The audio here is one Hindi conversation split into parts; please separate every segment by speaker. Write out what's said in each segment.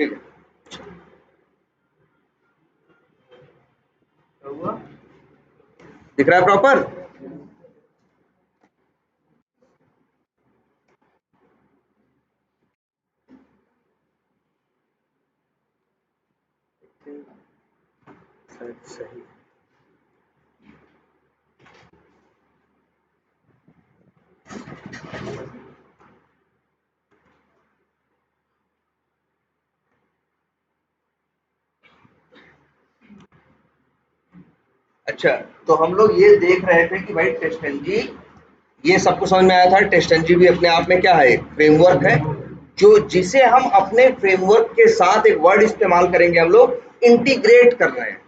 Speaker 1: ठीक है, दिख रहा है प्रॉपर? सही। अच्छा, तो हम लोग ये देख रहे थे कि भाई टेस्टनजी, ये सबको समझ में आया था। टेस्टनजी भी अपने आप में क्या है, फ्रेमवर्क है, जो जिसे हम अपने फ्रेमवर्क के साथ एक वर्ड इस्तेमाल करेंगे, हम लोग इंटीग्रेट कर रहे हैं।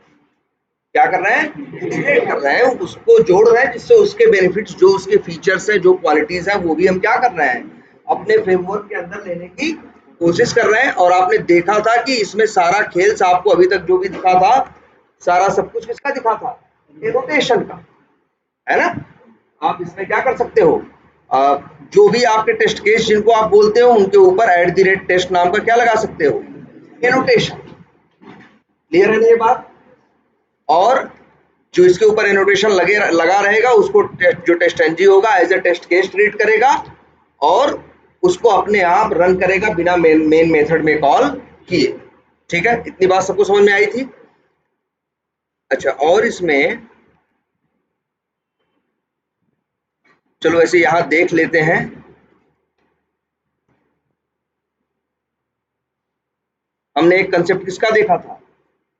Speaker 1: क्या कर रहे हैं? इंटीग्रेट कर रहे हैं, उसको जोड़ रहे हैं, जिससे उसके बेनिफिट्स, जो उसके फीचर्स है, जो क्वालिटीज है, वो भी हम क्या कर रहे हैं, अपने फ्रेमवर्क के अंदर लेने की कोशिश कर रहे हैं। और आपने देखा था कि इसमें सारा खेल आपको अभी तक जो भी दिखा था, सारा सब कुछ किसका दिखा था, एनोटेशन का, है ना। आप इसमें क्या कर सकते हो, जो भी आपके टेस्ट केस जिनको आप बोलते हो, उनके ऊपर @टेस्ट नाम का क्या लगा सकते हो, एनोटेशन। क्लियर है ना ये बात? और जो इसके ऊपर एनोटेशन लगा रहेगा, उसको जो टेस्टनजी होगा as a test case treat करेगा और उसको अपने आप रन करेगा बिना मेन मेथड में कॉल किए। ठीक है, इतनी बात सबको समझ में आई थी? अच्छा, और इसमें चलो ऐसे यहां देख लेते हैं। हमने एक कंसेप्ट किसका देखा था,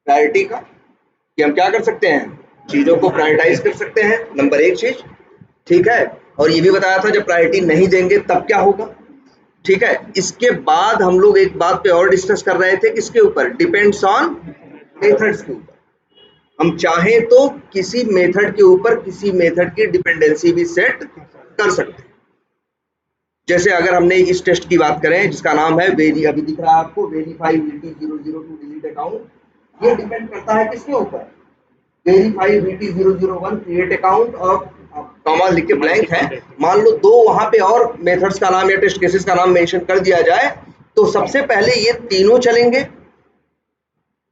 Speaker 1: प्रायोरिटी का, कि हम क्या कर सकते हैं, चीजों को प्रायोरिटाइज कर सकते हैं, नंबर एक चीज। ठीक है, और ये भी बताया था जब प्रायोरिटी नहीं देंगे तब क्या होगा। ठीक है, इसके बाद हम लोग एक बात पे और डिस्कस कर रहे थे, किसके ऊपर, डिपेंड्स ऑन मेथड्स के ऊपर। हम चाहें तो किसी मेथड के ऊपर किसी मेथड की डिपेंडेंसी भी सेट कर सकते हैं। जैसे अगर हमने इस टेस्ट की बात करें जिसका नाम है वेरी, अभी दिख रहा है आपको, वेरीफाई VT002 डिलीट अकाउंट, ये डिपेंड करता है किसके ऊपर, वेरीफाई VT001 क्रिएट अकाउंट, और कॉमा लिख के ब्लैंक है, मान लो दो वहां पे और मेथड्स का नाम या टेस्ट केसेस का नाम मेंशन कर दिया जाए, तो सबसे पहले ये तीनों चलेंगे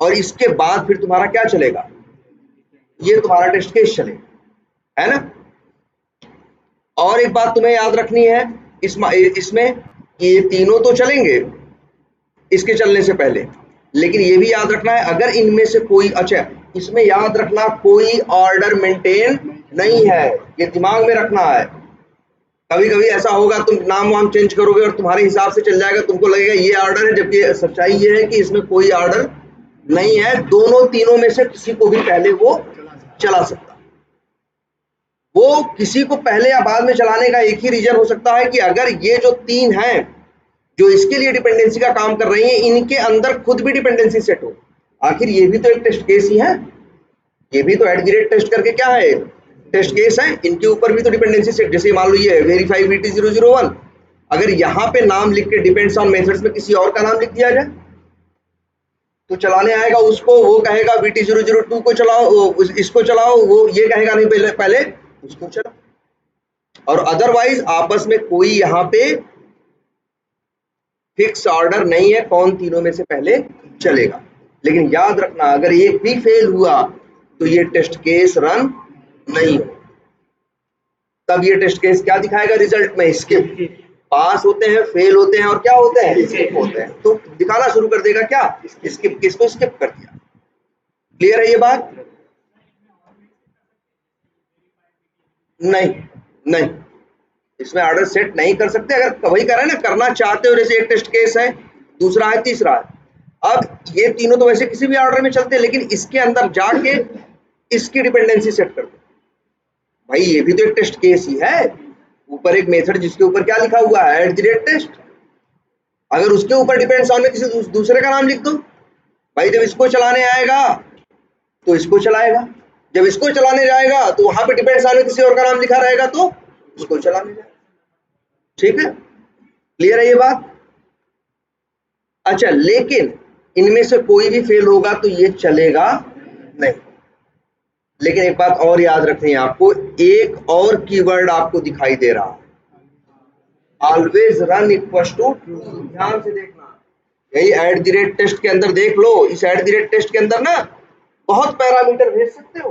Speaker 1: और इसके बाद फिर तुम्हारा क्या चलेगा, ये तुम्हारा टेस्ट केस चलेगा, है ना। और एक बात तुम्हें याद रखनी है, इसमें ये तीनों तो चलेंगे इसके चलने से पहले, लेकिन ये भी याद रखना है अगर इनमें से कोई, अच्छा इसमें याद रखना कोई ऑर्डर मेंटेन नहीं है, ये दिमाग में रखना है। कभी कभी ऐसा होगा तुम नाम वाम चेंज करोगे और तुम्हारे हिसाब से चल जाएगा, तुमको लगेगा ये ऑर्डर है, जबकि सच्चाई ये है कि इसमें कोई ऑर्डर नहीं है, दोनों तीनों में से किसी को भी पहले वो चला सकता है। वो किसी को पहले या बाद में चलाने का एक ही रीजन हो सकता है कि अगर ये जो तीन हैं जो इसके लिए डिपेंडेंसी का काम कर रही है, इनके अंदर खुद भी डिपेंडेंसी सेट हो। आखिर ये भी तो एक टेस्ट केस ही है, ये भी तो @टेस्ट करके क्या है, टेस्ट केस है, इनके ऊपर भी तो डिपेंडेंसी सेट। जैसे मान लो ये वेरीफाई VT001, अगर यहाँ पे नाम लिख के डिपेंड्स ऑन मेथड्स में किसी और का नाम लिख दिया जाए तो चलाने आएगा उसको, वो कहेगा VT002 को चलाओ, इसको चलाओ, वो ये कहेगा नहीं पहले पहले उसको चलाओ। और अदरवाइज आपस में कोई यहाँ पे फिक्स ऑर्डर नहीं है कौन तीनों में से पहले चलेगा। लेकिन याद रखना अगर एक भी फेल हुआ तो ये टेस्ट केस रन नहीं हो, तब ये टेस्ट केस क्या दिखाएगा रिजल्ट में, स्किप। पास होते हैं, फेल होते हैं और क्या होते हैं, स्किप होते हैं, तो दिखाना शुरू कर देगा क्या, स्किप, किसको स्किप कर दिया। क्लियर है ये बात? नहीं, नहीं, इसमें ऑर्डर सेट नहीं कर सकते। अगर वही कर रहे हैं ना, करना चाहते हो, जैसे एक टेस्ट केस है, दूसरा है, तीसरा है, अब ये तीनों तो वैसे किसी भी ऑर्डर में चलते हैं, लेकिन इसके अंदर जाके इसकी डिपेंडेंसी सेट कर दो। भाई ये भी तो एक टेस्ट केस ही है, ऊपर एक मेथड जिसके ऊपर क्या लिखा हुआ है, @टेस्ट, अगर उसके ऊपर डिपेंड्स ऑन में किसी दूसरे का नाम लिख दो, भाई जब इसको चलाने आएगा तो इसको चलाएगा, जब इसको चलाने जाएगा तो वहां पे डिपेंड्स ऑन में किसी और का नाम लिखा रहेगा तो उसको चलाने जाएगा। ठीक है, क्लियर है ये बात? अच्छा, लेकिन इनमें से कोई भी फेल होगा तो ये चलेगा नहीं। लेकिन एक बात और याद रखनी है आपको, एक और कीवर्ड आपको दिखाई दे रहा है, always run equal to true. ध्यान से देखना, यही @ टेस्ट के अंदर देख लो, इस @ टेस्ट के अंदर ना बहुत पैरामीटर भेज सकते हो।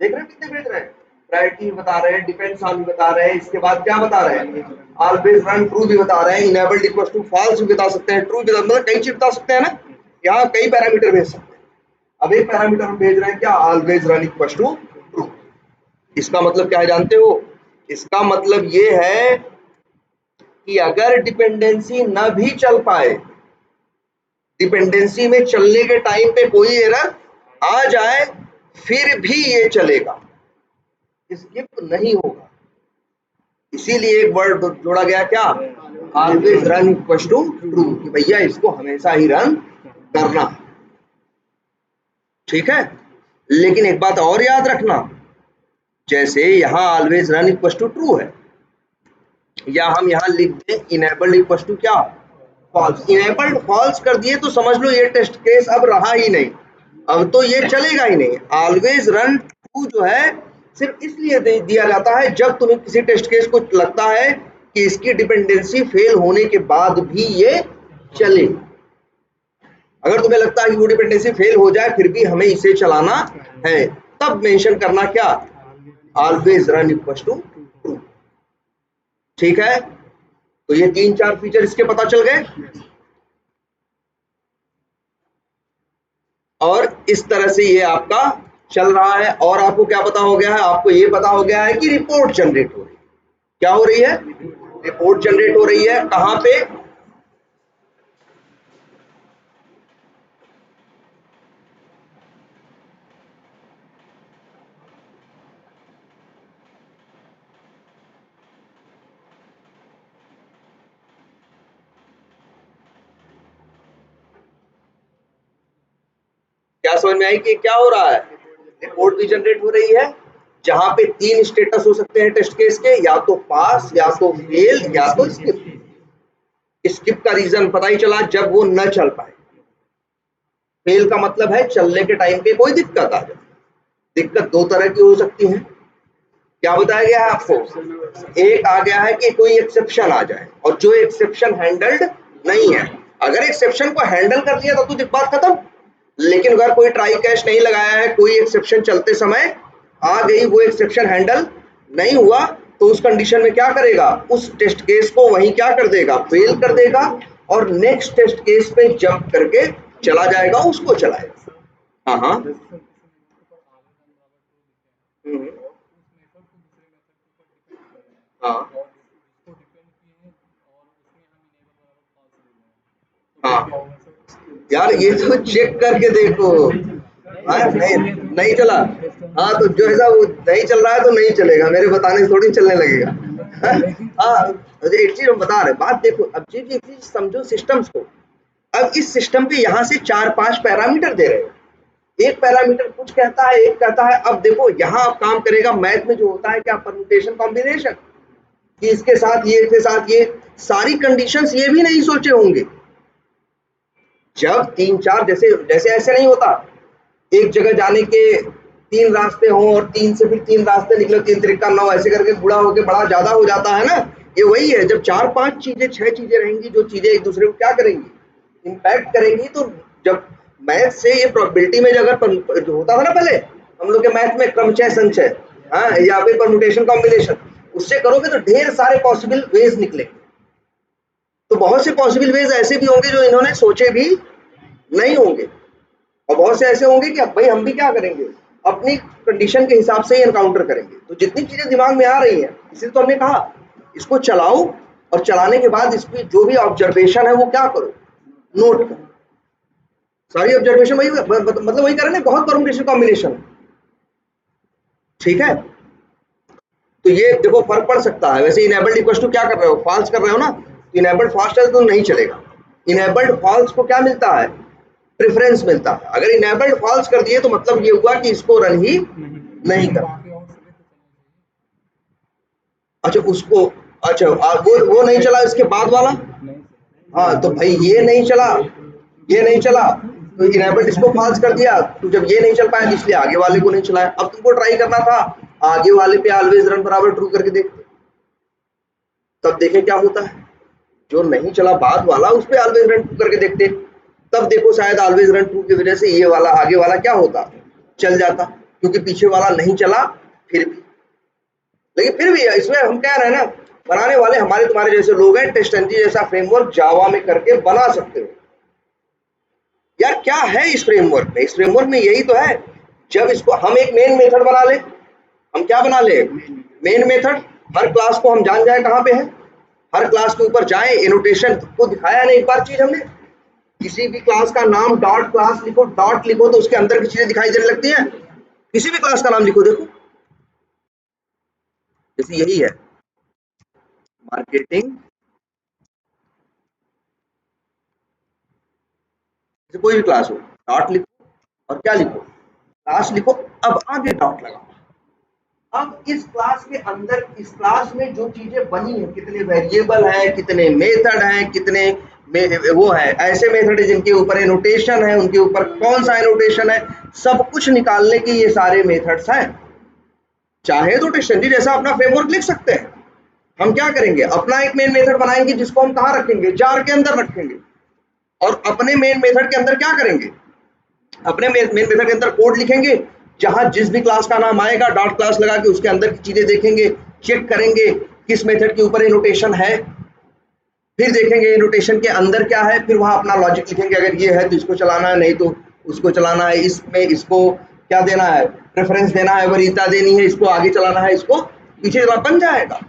Speaker 1: देख रहे हो कितने भेज रहे हैं? प्रायोरिटी बता रहे हैं, डिपेंड्स ऑन भी बता रहे हैं, इसके बाद क्या बता रहे हैं, ऑलवेज रन ट्रू भी बता रहे हैं, इनेबल्ड इक्वल टू फॉल्स भी बता सकते हैं, ट्रू भी मतलब कई चीज बता सकते हैं ना। यहाँ कई पैरामीटर भेज सकते हैं। अब एक पैरामीटर हम भेज रहे हैं क्या, always run equal to true. इसका मतलब क्या है जानते हो? इसका मतलब ये है कि अगर डिपेंडेंसी न भी चल पाए, डिपेंडेंसी में चलने के टाइम पे कोई एरर आ जाए, फिर भी ये चलेगा, स्किप नहीं होगा। इसीलिए एक वर्ड जोड़ा गया क्या, always run equal to true, कि भैया इसको हमेशा ही रन करना है। ठीक है, लेकिन एक बात और याद रखना, जैसे यहाँ always run equal to true है, या हम यहाँ लिख दें इनेबल्ड इक्वल टू क्या, फॉल्स। इनेबल्ड फॉल्स कर दिए तो समझ लो ये टेस्ट केस अब रहा ही नहीं, अब तो ये चलेगा ही नहीं। ऑलवेज रन ट्रू जो है सिर्फ इसलिए दिया जाता है जब तुम्हें किसी टेस्ट केस को लगता है कि इसकी डिपेंडेंसी फेल होने के बाद भी ये चले। अगर तुम्हें लगता है कि वो डिपेंडेंसी फेल हो जाए फिर भी हमें इसे चलाना है, तब मेंशन करना क्या, always run equal to true. ठीक है, तो ये 3-4 फीचर इसके पता चल गए। और इस तरह से ये आपका चल रहा है। और आपको क्या पता हो गया है, आपको ये पता हो गया है कि रिपोर्ट जनरेट हो रही है। क्या हो रही है, रिपोर्ट जनरेट हो रही है। कहां पे, क्या समझ में आई कि क्या हो रहा है, रिपोर्ट भी जनरेट हो रही है, जहां पे 3 स्टेटस हो सकते हैं टेस्ट केस के, या तो पास, या तो फेल, या तो स्किप। स्किप का रीजन पता ही चला, जब वो न चल पाए। फेल का मतलब है चलने के टाइम पे कोई दिक्कत आ जाए। दिक्कत 2 तरह की हो सकती है, क्या बताया गया है आपको, एक आ गया है कि कोई एक्सेप्शन आ जाए, और जो एक्सेप्शन हैंडल्ड नहीं है। अगर एक्सेप्शन को हैंडल कर लिया तो बात खत्म। लेकिन अगर कोई ट्राई कैच नहीं लगाया है, कोई एक्सेप्शन चलते समय आ गई, वो एक्सेप्शन हैंडल नहीं हुआ, तो उस कंडीशन में क्या करेगा, उस टेस्ट केस को वहीं क्या कर देगा, फेल कर देगा, और नेक्स्ट टेस्ट केस पे जंप करके चला जाएगा, उसको चलाएगा। हाँ हाँ, हाँ हाँ यार, ये तो चेक करके देखो। हाँ नहीं, नहीं चला, हाँ तो जो ऐसा वो नहीं चल रहा है तो नहीं चलेगा, मेरे बताने से थोड़ी चलने लगेगा। हाँ, एक चीज हम बता रहे, बात देखो, अब जी एक चीज समझो सिस्टम्स को। अब इस सिस्टम पे यहाँ से 4-5 पैरामीटर दे रहे हो, एक पैरामीटर कुछ कहता है, एक कहता है। अब देखो यहाँ आप काम करेगा, मैथ में जो होता है क्या, परम्यूटेशन कॉम्बिनेशन, कि इसके साथ ये, इसके साथ ये, सारी कंडीशंस ये भी नहीं सोचे होंगे। जब 3-4, जैसे जैसे ऐसे नहीं होता, एक जगह जाने के 3 रास्ते हों और 3 से फिर 3 रास्ते निकले, 3 तरीका 9, ऐसे करके बुढ़ा होके बड़ा ज्यादा हो जाता है ना। ये वही है, जब 4-5 चीजें, 6 चीजें रहेंगी, जो चीजें एक दूसरे को क्या करेंगी, इम्पैक्ट करेंगी। तो जब मैथ से ये प्रोबेबिलिटी में, अगर जो होता था ना पहले हम लोग के मैथ में, क्रमचय संचय, हाँ, या फिर परम्यूटेशन कॉम्बिनेशन, उससे करोगे तो ढेर सारे पॉसिबल वेज निकलेंगे। तो बहुत से पॉसिबल वेज ऐसे भी होंगे जो इन्होंने सोचे भी नहीं होंगे, और बहुत से ऐसे होंगे कि अब भाई हम भी क्या करेंगे, अपनी कंडीशन के हिसाब से ही एनकाउंटर करेंगे। तो जितनी चीजें दिमाग में आ रही हैं, इसीलिए तो हमने कहा इसको चलाओ, और चलाने के बाद इसकी जो भी ऑब्जर्वेशन है वो क्या करो, नोट करो। सारी ऑब्जर्वेशन वही, मतलब वही करें ना, बहुत परम्यूटेशन कॉम्बिनेशन। ठीक है, तो ये देखो फर्क पड़ सकता है। वैसे इनेबल्ड इक्वल टू क्या कर रहे हो, फॉल्स कर रहे हो ना, इनेबल्ड फॉल्स है तो नहीं चलेगा। इनेबल्ड फॉल्स को क्या मिलता है, प्रेफरेंस मिलता है। अगर इनेबल्ड फॉल्स कर दिए तो मतलब ये हुआ कि इसको रन ही नहीं कर। अच्छा उसको, अच्छा वो नहीं चला, इसके बाद वाला, हाँ तो भाई ये नहीं चला, ये नहीं चला, तो इनेबल्ड इसको फॉल्स कर दिया, तो जब ये नहीं चल पाया तो इसलिए आगे वाले को नहीं चलाया। अब तुमको ट्राई करना था आगे वाले पे ऑलवेज रन बराबर ट्रू करके देखते, तब देखें क्या होता है। जो नहीं चला बाद वाला उस पर ऑलवेज रन ट्रू करके देखते, तब देखो शायद ऑलवेज रन ट्रू की वजह से ये वाला आगे वाला क्या होता, चल जाता, क्योंकि पीछे वाला नहीं चला फिर भी। लेकिन फिर भी इसमें हम कह रहे हैं ना, बनाने वाले हमारे तुम्हारे जैसे लोग हैं, टेस्टएनजी जैसा फ्रेमवर्क जावा में करके बना सकते हो। यार क्या है इस फ्रेमवर्क में? इस फ्रेमवर्क में यही तो है, जब इसको हम एक मेन मेथड बना ले, हम क्या बना ले, मेन मेथड। हर क्लास को हम जान जाए कहाँ पे है, हर क्लास के ऊपर जाए, एनोटेशन को दिखाया ना एक बार चीज हमने, किसी भी क्लास का नाम डॉट क्लास लिखो, डॉट लिखो तो उसके अंदर की चीजें दिखाई देने लगती हैं। किसी भी क्लास का नाम लिखो, देखो जैसे यही है मार्केटिंग, कोई भी क्लास हो, डॉट लिखो और क्या लिखो, क्लास लिखो। अब आगे डॉट लगाओ। अब इस क्लास के अंदर, इस क्लास में जो चीजें बनी है, कितने वेरिएबल हैं, कितने मेथड हैं, कितने वो है ऐसे मेथड है जिनके ऊपर एनोटेशन है, उनके ऊपर कौन सा एनोटेशन है, सब कुछ निकालने के ये सारे मेथड्स हैं। चाहे तो टेस्टएनजी जैसा अपना फ्रेमवर्क लिख सकते हैं। हम क्या करेंगे, अपना एक मेन मेथड बनाएंगे जिसको हम कहाँ रखेंगे, जार के अंदर रखेंगे, और अपने मेन मेथड के अंदर क्या करेंगे, अपने मेन मेथड के अंदर कोड लिखेंगे, जहां जिस भी क्लास का नाम आएगा डॉट क्लास लगा के उसके अंदर की चीजें देखेंगे, चेक करेंगे किस मेथड के ऊपर एनोटेशन है, फिर देखेंगे एनोटेशन के अंदर क्या है, फिर वहां अपना लॉजिक लिखेंगे, अगर ये है तो इसको चलाना है, नहीं तो उसको चलाना है, इसमें इसको क्या देना है, प्रेफरेंस देना है, वरीयता देनी है, इसको आगे चलाना है, इसको पीछे चला, बन जाएगा।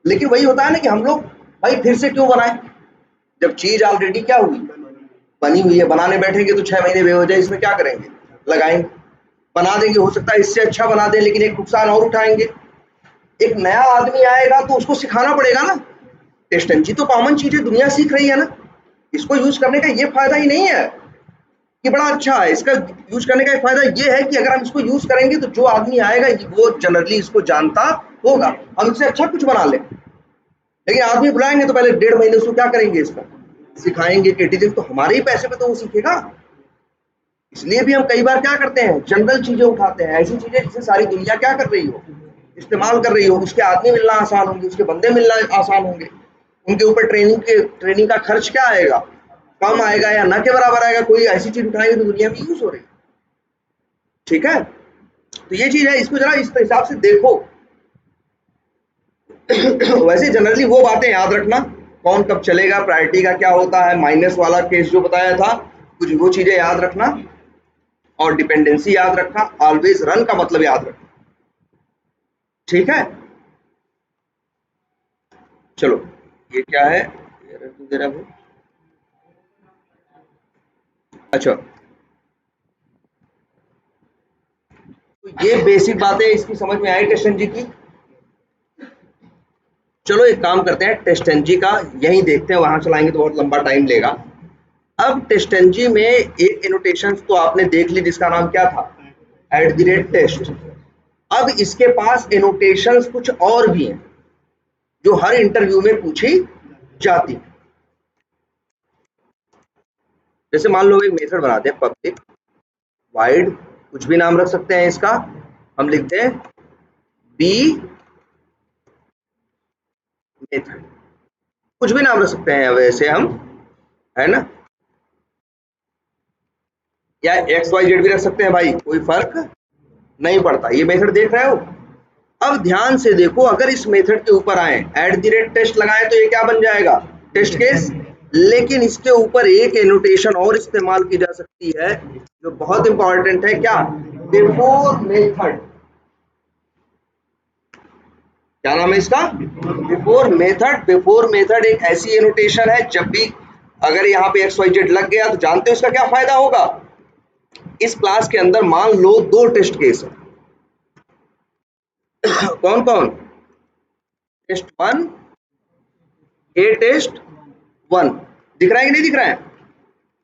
Speaker 1: लेकिन वही होता है ना कि हम लोग भाई फिर से क्यों बनाए, जब चीज ऑलरेडी क्या हुई, बनी हुई है, बनाने बैठेंगे तो 6 महीने बेवजह इसमें क्या करेंगे, लगाएंगे, बना देंगे, हो सकता है इससे अच्छा बना दें, लेकिन एक नुकसान और उठाएंगे। एक नया आदमी आएगा तो उसको सिखाना पड़ेगा ना, टेस्टएनजी तो कॉमन चीज है, दुनिया सीख रही है ना, इसको यूज करने का ये फायदा ही नहीं है कि बड़ा अच्छा है, इसका यूज करने का एक फायदा ये है कि अगर हम इसको यूज करेंगे तो जो आदमी आएगा वो जनरली इसको जानता होगा, हम इससे अच्छा कुछ बना लें। लेकिन आदमी बुलाएंगे तो पहले 1.5 महीने उसको क्या करेंगे, इसका सिखाएंगे, केटीजिंग, तो हमारे ही पैसे पे तो वो सीखेगा। इसलिए भी हम कई बार क्या करते हैं, जनरल चीजें उठाते हैं, ऐसी चीजें जिसे सारी दुनिया क्या कर रही हो, इस्तेमाल कर रही हो, उसके आदमी मिलना आसान होंगे, उसके बंदे मिलना आसान होंगे, उनके ऊपर ट्रेनिंग का खर्च क्या आएगा, कम आएगा या ना के बराबर आएगा, कोई ऐसी चीज उठाएंगे तो दुनिया में यूज हो रही है। ठीक है, तो ये चीज है, इसको जरा इस हिसाब से देखो। वैसे जनरली वो बातें याद रखना, कौन कब चलेगा, प्रायोरिटी का क्या होता है, माइनस वाला केस जो बताया था, कुछ वो चीजें याद रखना, और डिपेंडेंसी याद रखना, ऑलवेज रन का मतलब याद रखना। ठीक है, चलो ये क्या है, अच्छा, तो ये बेसिक बातें इसकी समझ में आई टेस्टएनजी की। चलो एक काम करते हैं, टेस्टएनजी का यही देखते हैं, वहां चलाएंगे तो बहुत लंबा टाइम लेगा। अब टेस्टएनजी में एक एनोटेशन तो आपने देख ली जिसका नाम क्या था, @टेस्ट। अब इसके पास एनोटेशंस कुछ और भी हैं जो हर इंटरव्यू में पूछी जाती है। जैसे मान लो एक मेथड बनाते हैं, पब्लिक वाइड, कुछ भी नाम रख सकते हैं इसका, हम लिखते हैं बी मेथड, कुछ भी नाम रख सकते हैं वैसे हम, है ना, या XYZ भी रख सकते हैं भाई, कोई फर्क नहीं पड़ता। ये मेथड देख रहे हो, अब ध्यान से देखो, अगर इस मेथड के ऊपर आए @टेस्ट लगाए तो ये क्या बन जाएगा, टेस्ट केस। लेकिन इसके ऊपर एक एनोटेशन और इस्तेमाल की जा सकती है जो बहुत इंपॉर्टेंट है, क्या, बिफोर मेथड। क्या नाम है इसका, बिफोर मेथड। बिफोर मेथड एक ऐसी एनोटेशन है, जब भी अगर यहाँ पे XYZ लग गया तो जानते हो इसका क्या फायदा होगा, इस क्लास के अंदर मान लो 2 टेस्ट केस है, कौन कौन, टेस्ट 1, टेस्ट 1, दिख रहा है कि नहीं दिख रहा है।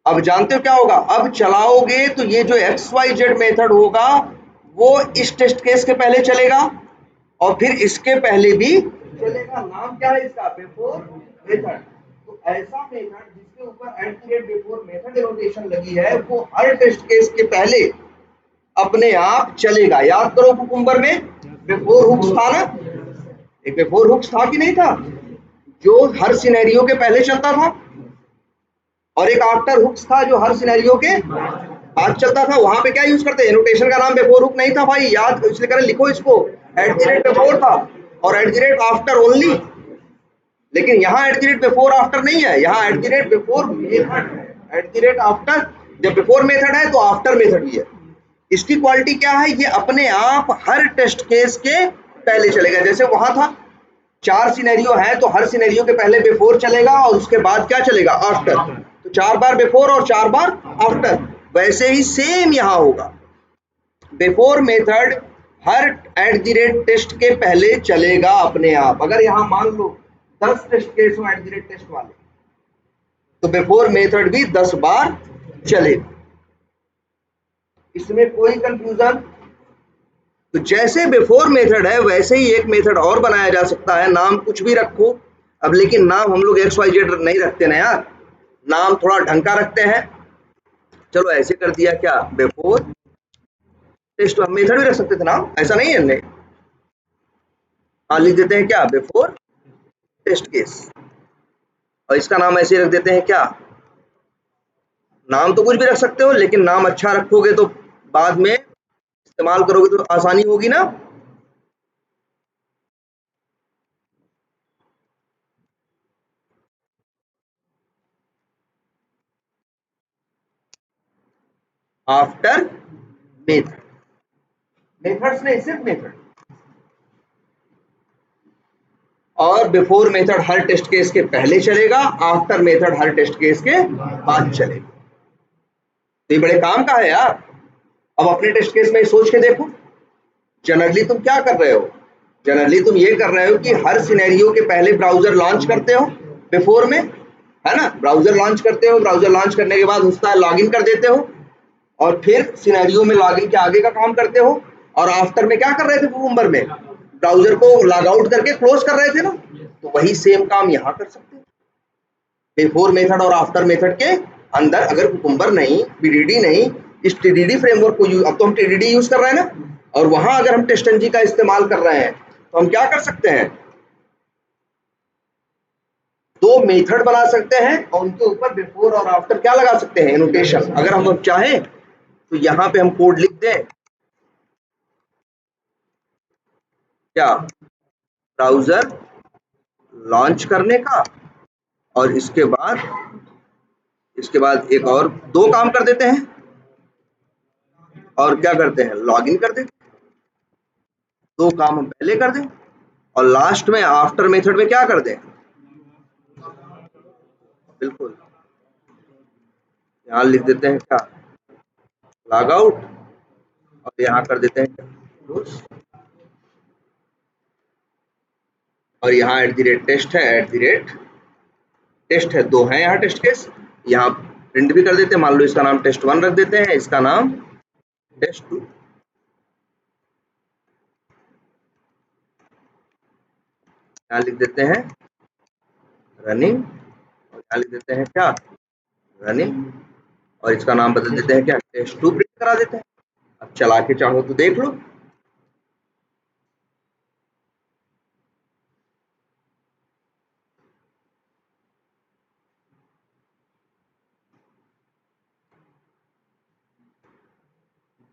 Speaker 1: अब जानते हो क्या होगा, अब चलाओगे तो ये जो XYZ मेथड होगा वो इस टेस्ट केस के पहले चलेगा और फिर इसके पहले भी चलेगा। नाम क्या है इसका, बिफोर मेथड। तो ऐसा मेथड जिसके ऊपर बिफोर मेथड एनोटेशन लगी है वो हर टेस्ट केस के पहले अपने आप चलेगा। याद करो कुकुम्बर में बिफोर हुक्स था ना, एक बिफोर हुक्स था कि नहीं था, जो हर सिनेरियो के पहले चलता था, और एक आफ्टर हुक्स था जो हर सिनेरियो के बाद चलता था। वहां पे क्या यूज करते हैं, एनोटेशन का नाम बिफोर हुक नहीं था भाई, याद इसलिए करें, लिखो इसको, एट द रेट बिफोर था और eight the rate after only. लेकिन यहाँ eight the rate before after नहीं है, यहाँ eight the rate before method है, एट द रेट आफ्टर। जब बिफोर मेथड है तो आफ्टर मेथड भी है। इसकी क्वालिटी क्या है, ये अपने आप हर टेस्ट केस के पहले चलेगा। जैसे वहां था 4 सिनेरियो है तो हर सिनेरियो के पहले बिफोर चलेगा और उसके बाद क्या चलेगा, आफ्टर। तो 4 बार बिफोर और 4 बार आफ्टर। वैसे ही सेम यहाँ होगा, बिफोर मेथड हर एट द रेट टेस्ट के पहले चलेगा अपने आप। अगर यहाँ मान लो 10 टेस्ट केस हो एट द रेट टेस्ट वाले, तो बिफोर मेथड भी 10 बार चलेगा। इसमें कोई कंफ्यूजन? तो जैसे बिफोर मेथड है वैसे ही एक मेथड और बनाया जा सकता है, नाम कुछ भी रखो। अब लेकिन नाम हम लोग XYZ नहीं रखते ना यार, नाम थोड़ा ढंग का रखते हैं। चलो ऐसे कर दिया, क्या बिफोर टेस्ट, हम मेथड भी रख सकते थे नाम, ऐसा नहीं है। हाँ लिख देते हैं क्या, बिफोर टेस्ट केस, और इसका नाम ऐसे रख देते हैं क्या, नाम तो कुछ भी रख सकते हो लेकिन नाम अच्छा रखोगे तो बाद में इस्तेमाल करोगे तो आसानी होगी ना। आफ्टर मेथड, मेथड्स नहीं सिर्फ मेथड। और बिफोर मेथड हर टेस्ट केस के पहले चलेगा, आफ्टर मेथड हर टेस्ट केस के बाद चलेगा। तो ये बड़े काम का है यार। अब अपने टेस्ट केस में सोच के देखो, जनरली तुम क्या कर रहे हो, जनरली तुम ये कर रहे हो कि हर सिनेरियो के पहले ब्राउजर लॉन्च करते हो बिफोर में, है ना, ब्राउजर लॉन्च करते हो, ब्राउजर लॉन्च करने के बाद उसका लॉगिन कर देते हो और फिर सिनेरियो में लॉगिन के आगे का काम करते हो। और आफ्टर में क्या कर रहे थे, कुकुम्बर में ब्राउजर को लॉग आउट करके क्लोज कर रहे थे ना। तो वही सेम काम यहाँ कर सकते हैं। बिफोर मेथड और आफ्टर मेथड के अंदर अगर कुकुम्बर नहीं, बीडीडी नहीं, इस टीडीडी फ्रेमवर्क को यूज, अब तो हम टीडीडी यूज कर रहे हैं ना, और वहां अगर हम टेस्टनजी का इस्तेमाल कर रहे हैं तो हम क्या कर सकते हैं, 2 मेथड बना सकते हैं और उनके ऊपर बिफोर और आफ्टर क्या लगा सकते हैं, एनोटेशन। अगर हम चाहें तो यहाँ पे हम कोड लिख दें, क्या, ब्राउजर लॉन्च करने का, और इसके बाद एक और 2 काम कर देते हैं, और क्या करते हैं, लॉगिन कर देते हैं। 2 काम हम पहले कर दें और लास्ट में आफ्टर मेथड में क्या कर दें, बिल्कुल यहाँ लिख देते हैं क्या, लॉग आउट, और यहाँ कर देते हैं क्लोज। और यहाँ एट द रेट टेस्ट है, एट द रेट टेस्ट है, 2 है यहाँ टेस्ट केस। यहाँ प्रिंट भी कर देते हैं, मान लो इसका नाम test1 रख देते हैं, इसका नाम test2। यहाँ लिख देते हैं रनिंग, और यहाँ लिख देते हैं क्या, रनिंग, और इसका नाम बदल देते हैं क्या, test2 प्रिंट करा देते हैं। अब चला के चाहो तो देख लो।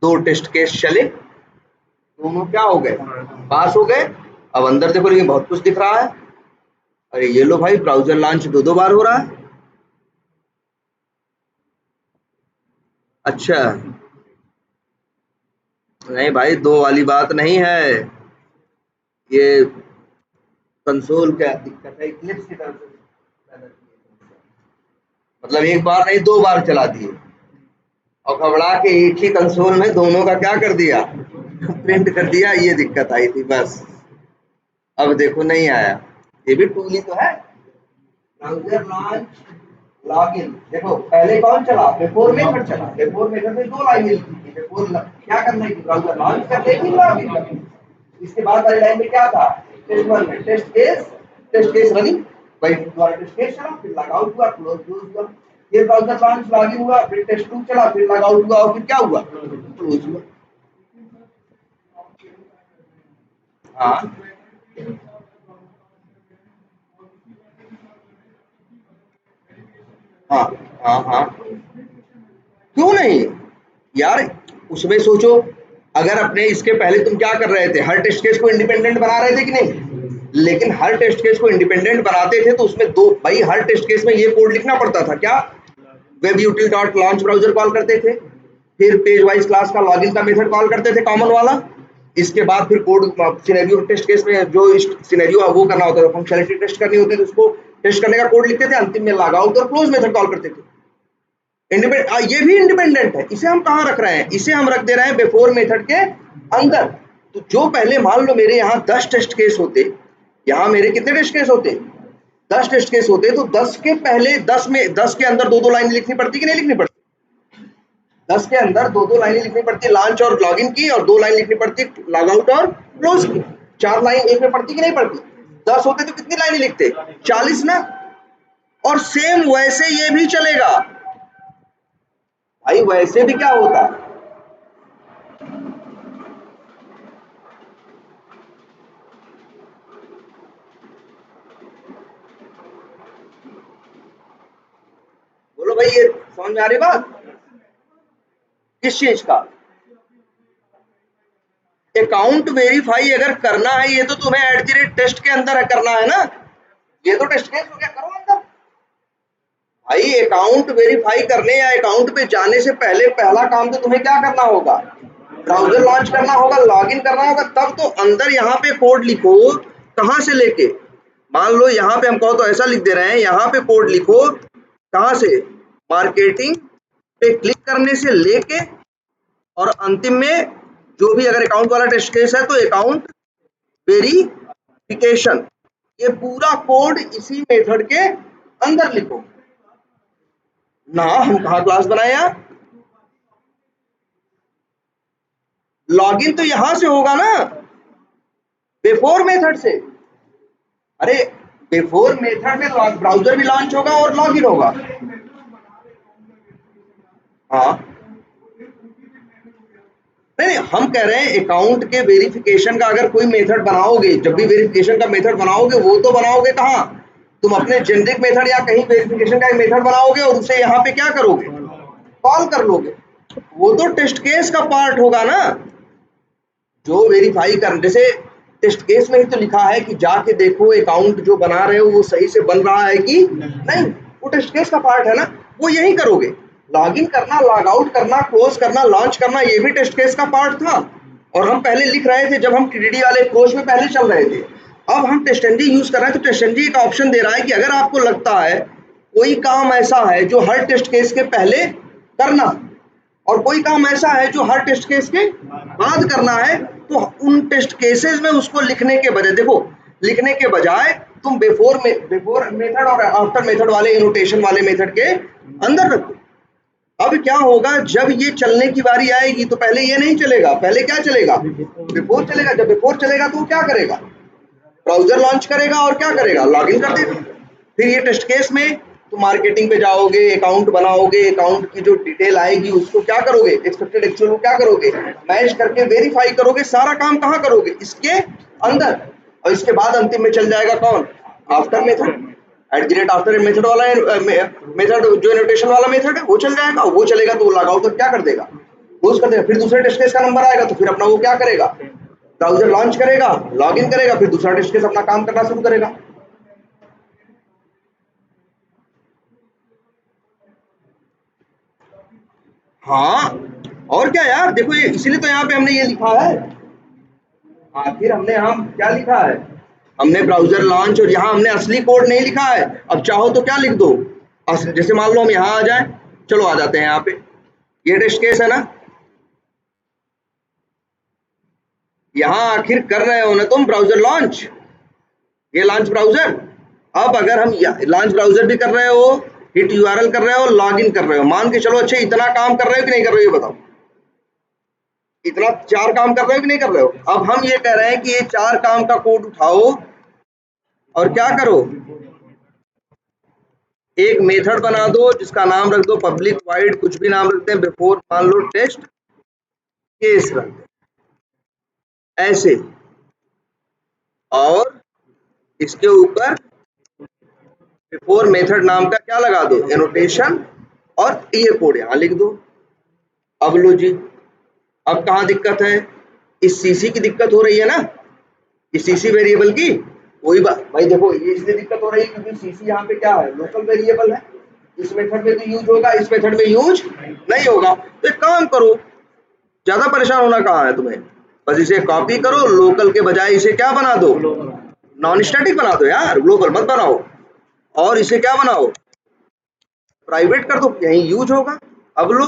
Speaker 1: दो टेस्ट केस चले, दोनों क्या हो गए, पास हो गए। अब अंदर देखो, लेकिन बहुत कुछ दिख रहा है। अरे ये लो भाई, ब्राउजर लॉन्च 2 बार हो रहा है। अच्छा नहीं भाई, 2 वाली बात नहीं है, ये कंसोल क्या दिक्कत है, इक्लिप्स की तरफ से, मतलब एक बार नहीं 2 बार चला दिए और घबरा के एक ही कंसोल में दोनों का क्या कर दिया, प्रिंट कर दिया। ये दिक्कत आई थी बस। अब देखो नहीं आया, ये भी टूल ही तो है, ब्राउजर लॉन्च लॉगिन। देखो पहले कौन चला, बिफोर मेथड चला, बिफोर मेथड में 2 लाइनें लिखी थी, बिफोर क्या करना है, ब्राउजर लॉन्च कर लेगी, लॉगिन कर लेगी। इसके बाद वाली लाइन में क्या था, टेस्ट1 में टेस्ट केस रनिंग, वही द्वारा टेस्ट केस चला, फिर लॉग आउट हुआ, क्लोज हुआ, फिर ब्राउजर लॉन्च लॉगिन हुआ, फिर टेस्ट2 चला, फिर लॉग आउट हुआ, और फिर क्या हुआ, क्लोज हुआ। हाँ हाँ हाँ हाँ, क्यों नहीं यार, उसमें सोचो, अगर अपने इसके पहले तुम क्या कर रहे थे, हर टेस्ट केस को इंडिपेंडेंट बना रहे थे कि नहीं, लेकिन हर टेस्ट केस को इंडिपेंडेंट बनाते थे तो उसमें दो भाई, हर टेस्ट केस में ये कोड लिखना पड़ता था क्या, web यूटिल dot launch browser call करते थे, फिर पेज वाइज क्लास का लॉगिन का मेथड कॉल करते थे कॉमन वाला, इसके बाद फिर कोड सिनेरियो टेस्ट केस में जो सिनेरियो वो करना होता था, फंक्शनलिटी टेस्ट करनी होती थी, उसको टेस्ट करने का कोड लिखते थे, अंतिम में लॉग आउट और क्लोज मेथड कॉल करते थे। इंडिपेंडेंट, ये भी इंडिपेंडेंट है, इसे हम कहाँ रख रहे हैं, इसे हम रख दे रहे हैं बिफोर मेथड के अंदर। तो जो पहले मान लो मेरे यहाँ 10 टेस्ट केस होते, यहाँ मेरे कितने टेस्ट केस होते, 10 टेस्ट केस होते, तो 10 के पहले 10 में 10 के अंदर दो दो लाइन लिखनी पड़ती कि नहीं लिखनी पड़ती, 10 के अंदर दो दो लाइनें लिखनी पड़ती, लॉन्च और लॉगिन की, और दो लाइन लिखनी पड़ती लॉग आउट और क्लोज की, 4 लाइन एक में पड़ती कि नहीं पड़ती, 10 होते तो कितनी लाइनें लिखते, 40 ना। और सेम वैसे ये भी चलेगा भाई, वैसे भी क्या होता है, बोलो भाई, ये समझ में आ रही बात, किस चीज का, अकाउंट वेरीफाई अगर करना है, ये तो तुम्हें @टेस्ट के अंदर है करना है ना, ये तो टेस्ट केस हो गया, करो अंदर भाई। अकाउंट वेरीफाई करने या अकाउंट पे जाने से पहले पहला काम तो तुम्हें क्या करना होगा, ब्राउजर लॉन्च करना होगा, लॉगिन करना होगा, तब तो अंदर यहाँ पे कोड लिखो, कहाँ से लेके, मान लो यहाँ पे हम कहो तो ऐसा लिख दे रहे हैं, यहाँ पे कोड लिखो कहाँ से, मार्केटिंग पे क्लिक करने से लेके और अंतिम में जो भी अगर अकाउंट वाला टेस्ट केस है तो अकाउंट वेरिफिकेशन, ये पूरा कोड इसी मेथड के अंदर लिखो ना। हम कहाँ क्लास बनाए यार, लॉगिन तो यहां से होगा ना, बिफोर मेथड से, अरे बिफोर मेथड में ब्राउजर भी लॉन्च होगा और लॉगिन होगा। हाँ नहीं, हम कह रहे हैं अकाउंट के वेरिफिकेशन का अगर कोई मेथड बनाओगे, जब भी वेरिफिकेशन का मेथड बनाओगे, वो तो बनाओगे कहाँ, तुम अपने जेनरिक मेथड या कहीं वेरिफिकेशन का एक मेथड बनाओगे और उसे यहाँ पे क्या करोगे, कॉल कर लोगे, वो तो टेस्ट केस का पार्ट होगा ना, जो वेरीफाई कर, जैसे टेस्ट केस में ही तो लिखा है कि जाके देखो अकाउंट जो बना रहे हो वो सही से बन रहा है कि नहीं, वो टेस्ट केस का पार्ट है ना, वो यही करोगे, लॉगिन करना, लॉग आउट करना, क्लोज करना, लॉन्च करना, ये भी टेस्ट केस का पार्ट था। और हम पहले लिख रहे थे जब हम टीडीडी वाले कोर्स में पहले चल रहे थे, अब हम टेस्टनजी यूज कर रहे हैं, तो टेस्टनजी का ऑप्शन दे रहा है कि अगर आपको लगता है कोई काम ऐसा है जो हर टेस्ट केस के पहले करना और कोई काम ऐसा है जो हर टेस्ट केस के बाद करना है, तो उन टेस्ट केसेस में उसको लिखने के बजाय, देखो लिखने के बजाय तुम बिफोर मेथड और आफ्टर मेथड वाले इनोटेशन वाले मेथड के अंदर रखो। अब क्या होगा, जब ये चलने की बारी आएगी तो पहले ये नहीं चलेगा, पहले क्या चलेगा, बिफोर चलेगा, जब बिफोर चलेगा तो वो क्या करेगा, ब्राउजर लॉन्च करेगा और क्या करेगा, लॉगिन कर देगा। फिर ये टेस्ट केस में तुम मार्केटिंग पे जाओगे, अकाउंट बनाओगे, अकाउंट की जो डिटेल आएगी उसको क्या करोगे, एक्सपेक्टेड एक्चुअल को क्या करोगे, मैच करके वेरीफाई करोगे, सारा काम कहाँ करोगे, इसके अंदर। और इसके बाद अंतिम में चल जाएगा कौन, आफ्टर मेथड, @आफ्टर मेथड वाला मेथड, जो नोटेशन वाला मेथड है वो चल जाएगा, वो चलेगा तो लॉग आउट क्या कर देगा, क्लोज कर देगा। फिर दूसरे टेस्ट केस का नंबर आएगा तो फिर अपना वो क्या करेगा, ब्राउजर लॉन्च करेगा, लॉगिन करेगा, फिर दूसरा टेस्ट केस अपना काम करना शुरू करेगा। हाँ, और क्या यार, देखो ये इसीलिए तो यहाँ पे हमने ये लिखा है, आखिर हमने यहाँ क्या लिखा है, हमने ब्राउजर लॉन्च और यहाँ हमने असली कोड नहीं लिखा है। अब चाहो तो क्या लिख दो, जैसे मान लो हम यहाँ आ जाए, चलो आ जाते हैं यहाँ पे, ये टेस्ट केस है ना, यहाँ आखिर कर रहे हो ना तुम ब्राउजर लॉन्च, ये लॉन्च ब्राउजर। अब अगर हम लॉन्च ब्राउजर भी कर रहे हो, हिट यूआरएल कर रहे हो, लॉगिन कर रहे हो, मान के चलो अच्छे इतना काम कर रहे हो कि नहीं कर रहे हो, ये बताओ, इतना 4 काम कर रहे हो कि नहीं कर रहे हो। अब हम ये कह रहे हैं कि ये 4 काम का कोड उठाओ और क्या करो, एक मेथड बना दो जिसका नाम रख दो पब्लिक वाइड, कुछ भी नाम रखते हैं, बिफोर मान लो टेस्ट केस रख दो ऐसे, और इसके ऊपर बिफोर मेथड नाम का क्या लगा दो, एनोटेशन, और ये कोड यहां लिख दो। अब लो जी, अब कहां दिक्कत है, इस सीसी की दिक्कत हो रही है ना, इस सीसी वेरिएबल की। कोई बात भाई, देखो ये इसलिए दिक्कत हो रही है क्योंकि सीसी यहाँ पे क्या है, लोकल वेरिएबल है। इस मेथड में तो यूज होगा, इस मेथड में यूज नहीं होगा। तो एक काम करो, ज्यादा परेशान होना कहाँ है तुम्हें, बस इसे कॉपी करो, लोकल के बजाय इसे क्या बना दो, नॉन स्टैटिक बना दो यार, ग्लोबल मत बनाओ। और इसे क्या बनाओ, प्राइवेट कर दो, यहीं यूज होगा। अब लो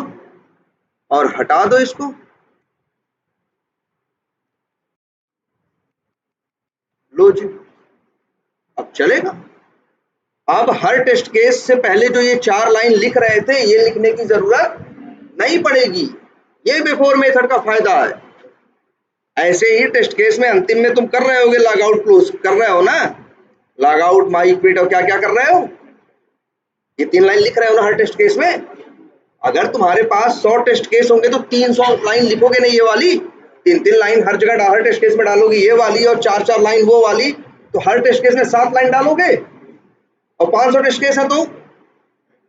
Speaker 1: और हटा दो इसको, लो जी, अब चलेगा। अब हर टेस्ट केस से पहले जो ये 4 लाइन लिख रहे थे, ये लिखने की जरूरत नहीं पड़ेगी। ये बिफोर मेथड का फायदा है। ऐसे ही टेस्ट केस में अंतिम में तुम कर रहे होगे, लॉग आउट क्लोज कर रहे हो ना, लॉग आउट, माई क्विट, और क्या क्या कर रहे हो, ये 3 लाइन लिख रहे हो ना हर टेस्ट केस में। अगर तुम्हारे पास 100 टेस्ट केस होंगे तो 300 लाइन लिखोगे नहीं, ये वाली 3-3 लाइन हर जगह हर टेस्ट केस में डालोगे ये वाली, और 4-4 लाइन वो वाली, तो हर टेस्ट केस में 7 लाइन डालोगे। और 500 टेस्ट केस है तो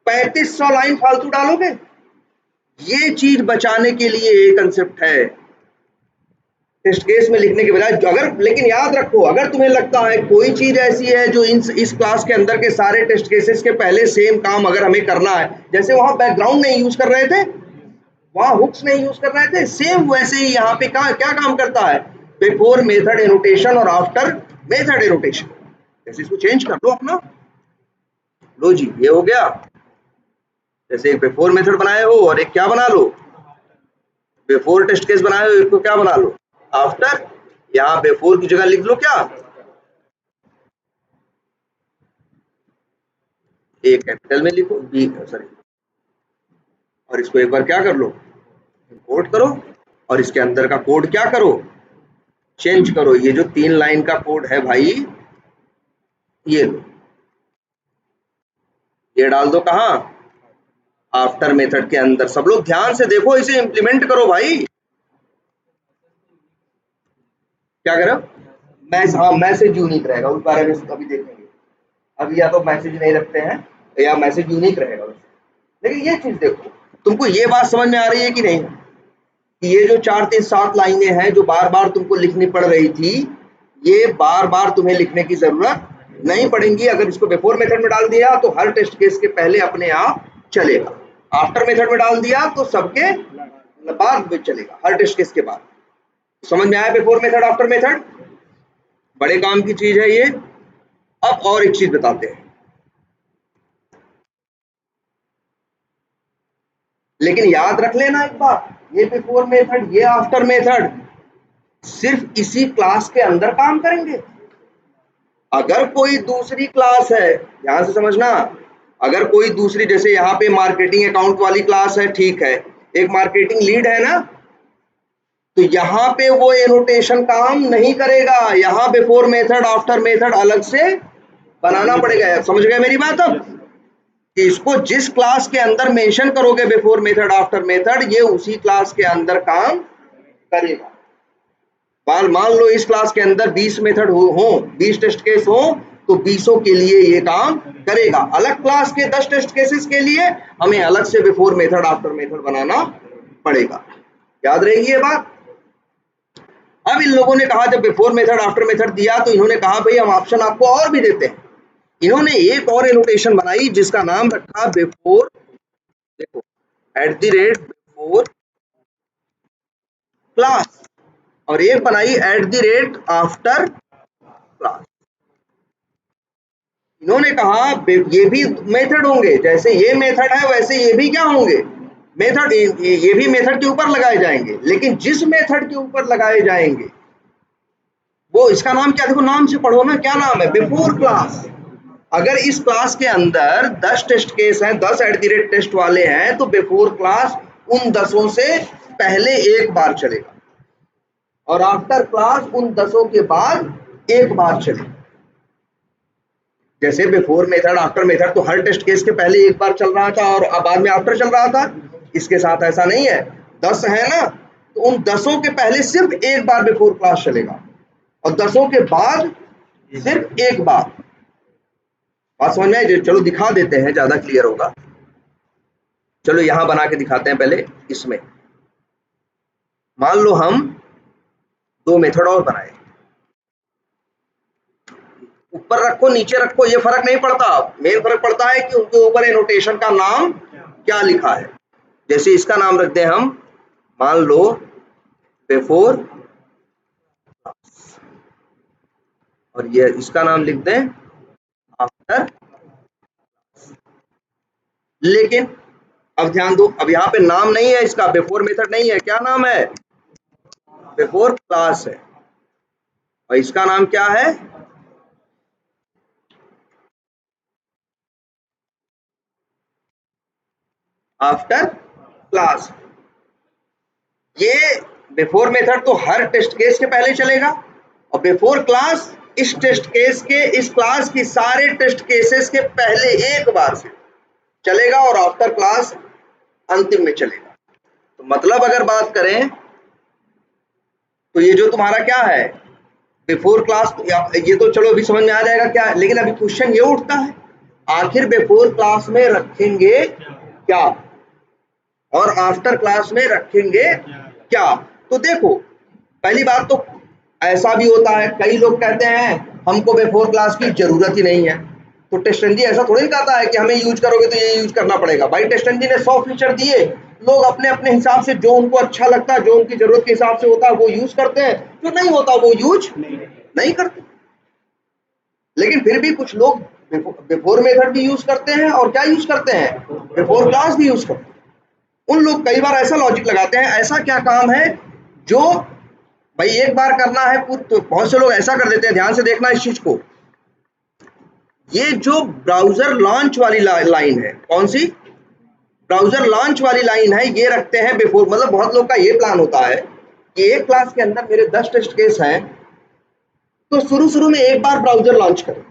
Speaker 1: 3500 लाइन फालतू डालोगे। ये चीज बचाने के लिए एक कंसेप्ट है टेस्ट केस में लिखने के बजाय। अगर, लेकिन याद रखो, अगर तुम्हें लगता है कोई चीज ऐसी है जो इस क्लास के अंदर के सारे टेस्ट केसेस के पहले सेम काम अगर हमें करना है, जैसे वहां बैकग्राउंड नहीं यूज कर रहे थे, वहां हुक्स नहीं यूज कर रहे थे, सेम वैसे ही यहाँ पे क्या काम करता है, बिफोर मेथड एनोटेशन और आफ्टर मेथड एनोटेशन। जैसे इसको चेंज कर लो अपना, लो जी ये हो गया। जैसे एक बिफोर मेथड बनाए हो और एक क्या बना लो, बिफोर टेस्ट केस बनाए हो, एक को क्या बना लो, आफ्टर। यहाँ बिफोर की जगह लिख लो क्या, ए कैपिटल में लिखो, बी सॉरी, और इसको एक बार क्या कर लो, इंपोर्ट करो, और इसके अंदर का कोड क्या करो, चेंज करो। ये जो 3 लाइन का कोड है भाई, ये लो, ये डाल दो कहाँ, आफ्टर मेथड के अंदर। सब लोग ध्यान से देखो, इसे इंप्लीमेंट करो भाई। क्या करो, हाँ मैसेज यूनिक रहेगा, उस बारे में अभी देखेंगे। अभी या तो मैसेज नहीं रखते हैं या मैसेज यूनिक रहेगा। लेकिन ये चीज देखो, तुमको ये बात समझ में आ रही है कि नहीं, कि ये जो 4-3-7 लाइनें हैं जो बार बार तुमको लिखनी पड़ रही थी, ये बार बार तुम्हें लिखने की जरूरत नहीं पड़ेगी। अगर इसको बिफोर मेथड में डाल दिया तो हर टेस्ट केस के पहले अपने आप चलेगा, आफ्टर मेथड में डाल दिया तो सबके बाद में चलेगा, हर टेस्ट केस के बाद। समझ में आया बिफोर मेथड आफ्टर मेथड, बड़े काम की चीज है ये। अब और एक चीज बताते हैं, लेकिन याद रख लेना एक बात, ये बिफोर मेथड, ये आफ्टर मेथड सिर्फ इसी क्लास के अंदर काम करेंगे। अगर कोई दूसरी क्लास है, ध्यान से समझना, अगर कोई दूसरी, जैसे यहाँ पे मार्केटिंग अकाउंट वाली क्लास है, ठीक है, एक मार्केटिंग लीड है ना, तो यहाँ पे वो एनोटेशन काम नहीं करेगा, यहाँ बिफोर मेथड आफ्टर मेथड अलग से बनाना पड़ेगा। समझ गए मेरी बात अब, कि इसको जिस क्लास के अंदर मेंशन करोगे बिफोर मेथड आफ्टर मेथड, ये उसी क्लास के अंदर काम करेगा। मान लो इस क्लास के अंदर 20 मेथड हो 20 टेस्ट केस हो, तो 20 के लिए ये काम करेगा। अलग क्लास के 10 टेस्ट केसेस के लिए हमें अलग से बिफोर मेथड आफ्टर मेथड बनाना पड़ेगा। याद रहेगी ये बात। अब इन लोगों ने कहा, जब बिफोर मेथड आफ्टर मेथड दिया तो इन्होंने कहा भाई हम ऑप्शन आपको और भी देते हैं। इन्होंने एक और एनोटेशन बनाई जिसका नाम रखा बिफोर, देखो, @बिफोर क्लास, और एक बनाई @आफ्टर क्लास। इन्होंने कहा ये भी मेथड होंगे, जैसे ये मेथड है वैसे ये भी क्या होंगे, मेथड। ये भी मेथड के ऊपर लगाए जाएंगे, लेकिन जिस मेथड के ऊपर लगाए जाएंगे वो, इसका नाम क्या, देखो नाम से पढ़ो ना, क्या नाम है, बिफोर क्लास। अगर इस क्लास के अंदर 10 टेस्ट केस हैं, 10 @टेस्ट वाले हैं, तो बिफोर क्लास उन 10 से पहले एक बार चलेगा, और आफ्टर क्लास उन 10 के बाद एक बार चलेगा। जैसे बिफोर मेथड आफ्टर मेथड तो हर टेस्ट केस के पहले एक बार चल रहा था और बाद में आफ्टर चल रहा था, इसके साथ ऐसा नहीं है। 10 है ना, तो उन 10 के पहले सिर्फ एक बार बिफोर क्लास चलेगा, और 10 के बाद सिर्फ एक बार। बात समझ में आई? चलो दिखा देते हैं, ज्यादा क्लियर होगा। चलो यहां बना के दिखाते हैं पहले। इसमें मान लो हम दो मेथड और बनाए, ऊपर रखो नीचे रखो ये फर्क नहीं पड़ता, मेन फर्क पड़ता है कि उनके ऊपर एनोटेशन का नाम क्या लिखा है। जैसे इसका नाम रख दें हम, मान लो बिफोर, और ये इसका नाम लिख दें आफ्टर। लेकिन अब ध्यान दो, अब यहाँ पे नाम नहीं है इसका, बिफोर मेथड नहीं है, क्या नाम है? बिफोर क्लास है। और इसका नाम क्या है? After class. ये बिफोर मेथड तो हर टेस्ट केस के पहले चलेगा, और बिफोर क्लास इस टेस्ट केस के, इस क्लास की सारे टेस्ट केसेस के पहले एक बार से चलेगा, और आफ्टर क्लास अंतिम में चलेगा। तो मतलब अगर बात करें तो ये जो तुम्हारा क्या है बिफोर क्लास, ये तो चलो अभी समझ में आ जाएगा क्या है, लेकिन अभी क्वेश्चन ये उठता है आखिर बिफोर क्लास में रखेंगे क्या और आफ्टर क्लास में रखेंगे क्या। तो देखो पहली बात तो ऐसा भी होता है, कई लोग कहते हैं हमको बिफोर क्लास की जरूरत ही नहीं है, तो टेस्ट एंजिन ऐसा थोड़ी कहता है कि हमें यूज करोगे तो ये यूज करना पड़ेगा। भाई टेस्ट एंजिन ने 100 फीचर दिए, लोग अपने अपने हिसाब से जो उनको अच्छा लगता है, जो उनकी जरूरत के हिसाब से होता है वो यूज करते हैं, जो नहीं होता वो यूज नहीं करते। लेकिन फिर भी कुछ लोग बिफोर मेथड भी यूज करते हैं और क्या यूज करते हैं, बिफोर क्लास भी यूज करते हैं। उन लोग कई बार ऐसा लॉजिक लगाते हैं, ऐसा क्या काम है जो भाई एक बार करना है, तो बहुत से लोग ऐसा कर देते हैं, ध्यान से देखना इस चीज को। ये जो ब्राउजर लॉन्च वाली लाइन है, कौन सी ब्राउजर लॉन्च वाली लाइन है, ये रखते हैं बिफोर। मतलब बहुत लोग का ये प्लान होता है कि एक क्लास के अंदर मेरे 10 टेस्ट केस हैं, तो शुरू में एक बार ब्राउजर लॉन्च करें,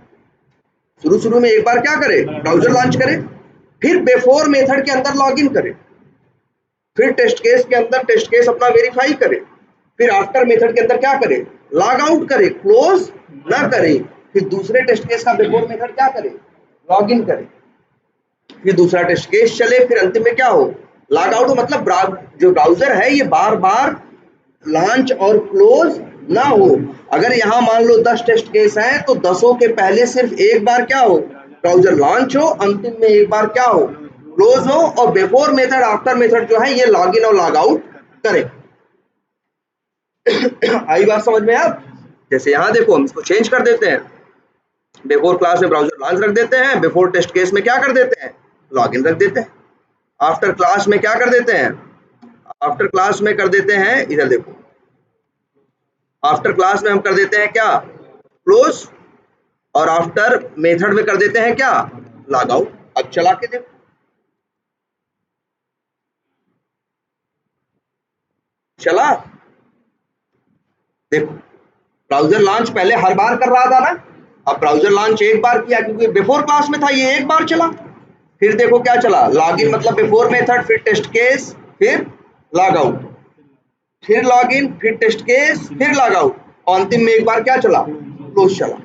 Speaker 1: शुरू में एक बार क्या करे, ब्राउजर लॉन्च करे, फिर बिफोर मेथड के अंदर लॉगिन करे, फिर टेस्ट केस के अंदर टेस्ट केस अपना वेरीफाई करे, फिर आफ्टर मेथड के अंदर क्या करे, लॉग आउट करे, क्लोज ना करे, फिर दूसरे टेस्ट केस का बिफोर मेथड क्या करे, लॉगिन करे, फिर दूसरा टेस्ट केस चले, फिर अंतिम में क्या हो, लॉग आउट। मतलब जो ब्राउजर है ये बार बार लॉन्च और क्लोज ना हो। अगर यहाँ मान लो 10 टेस्ट केस हैं तो 10 के पहले सिर्फ एक बार क्या हो, ब्राउजर लॉन्च हो, अंतिम में एक बार क्या हो, क्लोज हो, और बिफोर मेथड आफ्टर मेथड जो है ये लॉग इन और लॉग आउट करे। आई बात समझ में आप? जैसे यहाँ देखो हम इसको चेंज कर देते हैं, बिफोर क्लास में ब्राउजर लॉन्च रख देते हैं, बिफोर टेस्ट केस में क्या कर देते हैं, लॉग इन रख देते हैं, आफ्टर क्लास में क्या कर देते हैं, आफ्टर क्लास में कर देते हैं, इधर देखो आफ्टर क्लास में हम कर देते हैं क्या, क्लोज, और आफ्टर मेथड में कर देते हैं क्या, लॉग आउट। अब चला के देखो, चला, देखो ब्राउजर लॉन्च पहले हर बार कर रहा था ना, अब ब्राउजर लॉन्च एक बार किया क्योंकि बिफोर क्लास में था, ये एक बार चला। फिर देखो क्या चला, लॉगिन मतलब बिफोर मेथड, फिर टेस्ट केस, फिर लॉग आउट, फिर लॉगिन, फिर टेस्ट केस, फिर लॉग आउट, और अंतिम में एक बार क्या चला, क्लोज चला।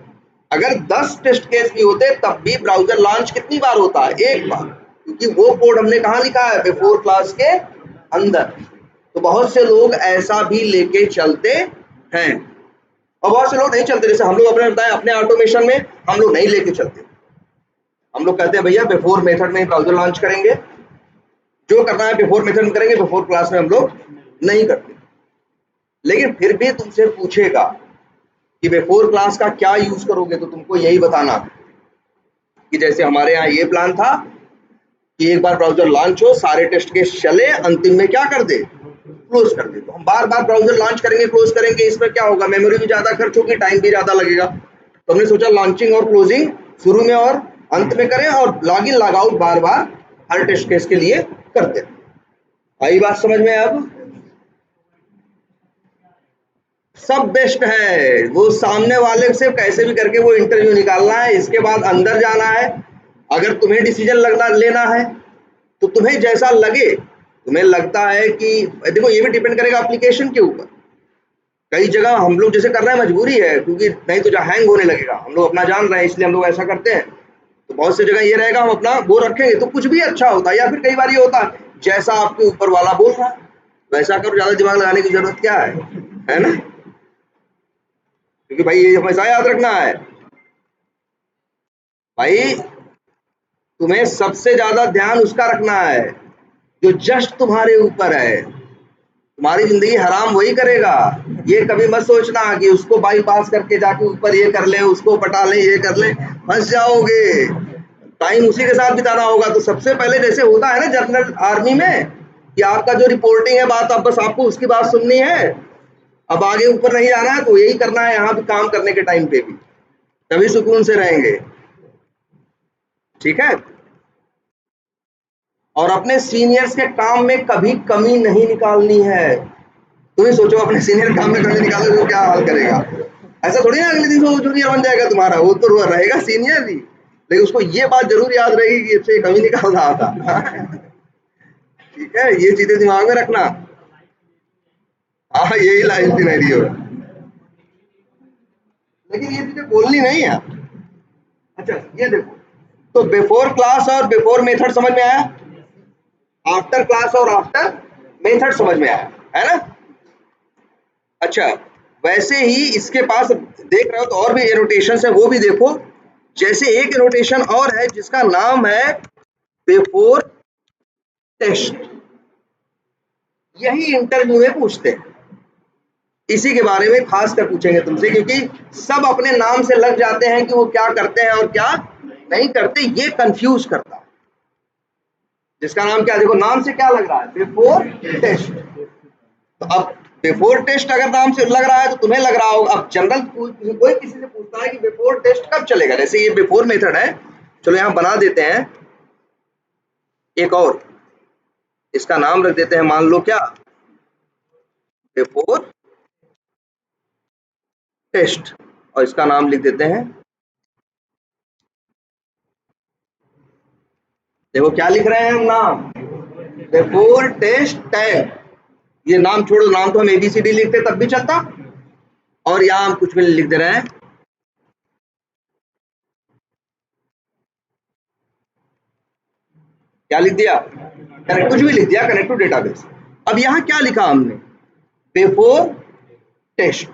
Speaker 1: अगर 10 टेस्ट केस भी होते तब भी ब्राउजर लॉन्च कितनी बार होता है, एक बार, क्योंकि वो कोड हमने कहा लिखा है, बिफोर क्लास के अंदर। तो बहुत से लोग ऐसा भी लेके चलते हैं, और बहुत से लोग नहीं चलते। जैसे हम लोग अपने बताएं, अपने ऑटोमेशन में हम लोग नहीं लेके चलते, हम लोग कहते हैं भैया बिफोर मेथड में ब्राउजर लॉन्च करेंगे, जो करना है बिफोर मेथड में करेंगे, बिफोर क्लास में हम लोग नहीं करते। लेकिन फिर भी तुमसे पूछेगा कि बिफोर क्लास का क्या यूज करोगे, तो तुमको यही बताना कि जैसे हमारे यहाँ ये प्लान था कि एक बार ब्राउजर लॉन्च हो, सारे टेस्ट केस चले, अंतिम में क्या कर दे, क्लोज कर दे। तो हम बार बार ब्राउजर लॉन्च करेंगे, क्लोज करेंगे, इसमें क्या होगा, मेमोरी भी ज्यादा खर्च होगी, टाइम भी ज्यादा लगेगा। तो हमने सोचा लॉन्चिंग और क्लोजिंग शुरू में और अंत में करें, और लॉग इन लॉग आउट बार बार हर टेस्ट केस के लिए करते हैं। आई बात समझ में? अब सब बेस्ट है, वो सामने वाले से कैसे भी करके वो इंटरव्यू निकालना है, इसके बाद अंदर जाना है। अगर तुम्हें डिसीजन लेना है तो तुम्हें जैसा लगे, तुम्हें लगता है कि देखो ये भी डिपेंड करेगा एप्लीकेशन के ऊपर। कई जगह हम लोग जैसे कर रहे हैं मजबूरी है, क्योंकि नहीं तो जहाँ हैंग होने लगेगा, हम लोग अपना जान रहे हैं इसलिए हम लोग ऐसा करते हैं। तो बहुत सी जगह ये रहेगा हम अपना वो रखेंगे तो कुछ भी अच्छा होता है, या फिर कई बार ये होता है जैसा आपके ऊपर वाला बोल रहा है वैसा करो, ज्यादा दिमाग लगाने की जरूरत क्या है ना, क्योंकि भाई ये हमेशा याद रखना है भाई, तुम्हें सबसे ज्यादा ध्यान उसका रखना है जो जस्ट तुम्हारे ऊपर है। तुम्हारी जिंदगी हराम वही करेगा, ये कभी मत सोचना कि उसको बाईपास करके जाके ऊपर ये कर ले, उसको पटा ले, ये कर ले, फंस जाओगे। टाइम उसी के साथ बिताना होगा। तो सबसे पहले जैसे होता है ना जनरल आर्मी में कि आपका जो रिपोर्टिंग है बात, अब बस आपको उसकी बात सुननी है, अब आगे ऊपर नहीं जाना है, तो यही करना है यहाँ भी काम करने के टाइम पे भी, तभी सुकून से रहेंगे। ठीक है, और अपने सीनियर्स के काम में कभी कमी नहीं निकालनी है। तुम ही सोचो अपने सीनियर काम में कमी निकालो तो क्या हाल करेगा। ऐसा थोड़ी ना अगले दिन वो जूनियर बन जाएगा तुम्हारा, वो तो रहेगा सीनियर ही, लेकिन उसको ये बात जरूर याद रहेगी कि इससे कमी निकाल रहा था। ठीक है, ये चीजें दिमाग में रखना। हाँ यही लाइन सिनेरियो है, लेकिन ये चीजें बोलनी नहीं है। अच्छा ये देखो, तो बिफोर क्लास और बिफोर मेथड समझ में आया, आफ्टर क्लास और आफ्टर मेथड समझ में आया, है ना। अच्छा वैसे ही इसके पास देख रहे हो तो और भी एनोटेशन है, वो भी देखो। जैसे एक एनोटेशन और है जिसका नाम है बिफोर टेस्ट, यही इंटरव्यू में पूछते हैं, इसी के बारे में खास कर पूछेंगे तुमसे, क्योंकि सब अपने नाम से लग जाते हैं कि वो क्या करते हैं और क्या नहीं करते, ये कंफ्यूज करता है। जिसका नाम क्या, देखो नाम से क्या लग रहा है, बिफोर टेस्ट। तो अब बिफोर टेस्ट अगर नाम से लग रहा है तो तुम्हें लग रहा होगा, अब जनरल कोई किसी से पूछता है कि बिफोर टेस्ट कब चलेगा, जैसे ये बिफोर मेथड है, चलो यहां बना देते हैं एक और, इसका नाम रख देते हैं, मान लो क्या, बिफोर टेस्ट, और इसका नाम लिख देते हैं, देखो क्या लिख रहे हैं हम नाम, बिफोर टेस्ट टैग। ये नाम छोड़ो, नाम तो हम ABCD लिखते तब भी चलता, और यहां हम कुछ भी लिख दे रहे हैं, क्या लिख दिया, कनेक्ट, कुछ भी लिख दिया, कनेक्ट टू डेटाबेस। अब यहां क्या लिखा हमने, बिफोर टेस्ट।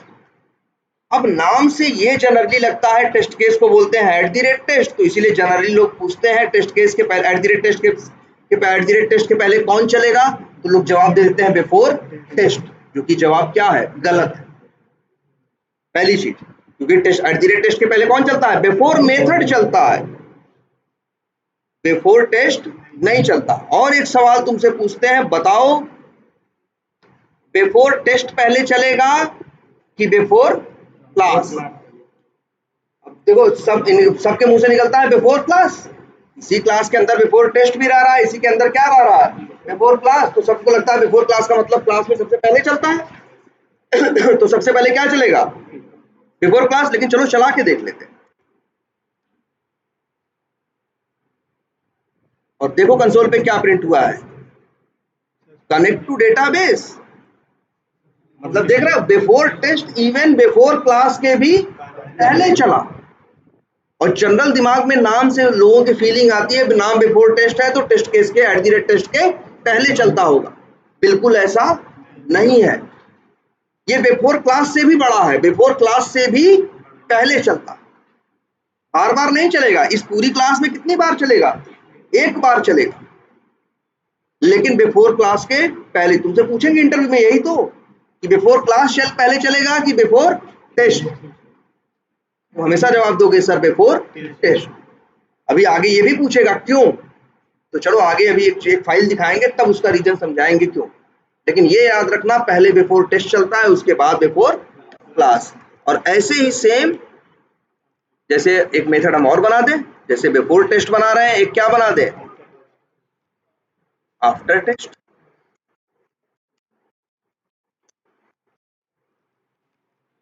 Speaker 1: अब नाम से ये जनरली लगता है टेस्ट केस को बोलते हैं @टेस्ट, तो इसीलिए जनरली लोग पूछते हैं टेस्ट केस के पहले @टेस्ट के पहले कौन चलेगा, तो लोग जवाब दे देते हैं बिफोर टेस्ट, जो कि जवाब क्या है, गलत है। पहली चीज, क्योंकि @टेस्ट के पहले कौन चलता है, बिफोर मेथड चलता है, बिफोर टेस्ट नहीं चलता। और एक सवाल तुमसे पूछते हैं, बताओ बिफोर टेस्ट पहले चलेगा कि बिफोर क्लास। अब देखो सबके मुंह से निकलता है बिफोर क्लास, इसी क्लास के अंदर बिफोर टेस्ट भी रह रहा है, इसी के अंदर क्या रह रहा है, बिफोर क्लास। तो सबको लगता है बिफोर क्लास का मतलब क्लास में सबसे पहले चलता है। तो सबसे पहले क्या चलेगा, बिफोर क्लास। लेकिन चलो चला के देख लेते हैं, और देखो कंसोल पे क्या प्रिंट हुआ है, कनेक्ट टू डेटाबेस। मतलब देख रहे हो, before test even before class के भी पहले चला। और जनरल दिमाग में नाम से लोगों की फीलिंग आती है, नाम बिफोर टेस्ट है तो टेस्ट केस के @टेस्ट के पहले चलता होगा। बिल्कुल ऐसा नहीं है, ये बिफोर क्लास से भी बड़ा है, बिफोर क्लास से भी पहले चलता, बार बार नहीं चलेगा। इस पूरी क्लास में कितनी बार चलेगा, एक बार चलेगा, लेकिन बिफोर क्लास के पहले। तुमसे पूछेंगे इंटरव्यू में यही तो, कि बिफोर क्लास पहले चलेगा कि बिफोर टेस्ट, तो हमेशा जवाब दोगे सर बिफोर टेस्ट। अभी आगे ये भी पूछेगा क्यों, तो चलो आगे अभी एक फाइल दिखाएंगे तब उसका रीजन समझाएंगे क्यों, लेकिन ये याद रखना पहले बिफोर टेस्ट चलता है, उसके बाद बिफोर क्लास। और ऐसे ही सेम, जैसे एक मेथड हम और बना दें, जैसे बिफोर टेस्ट बना रहे हैं, एक क्या बना दें, आफ्टर टेस्ट।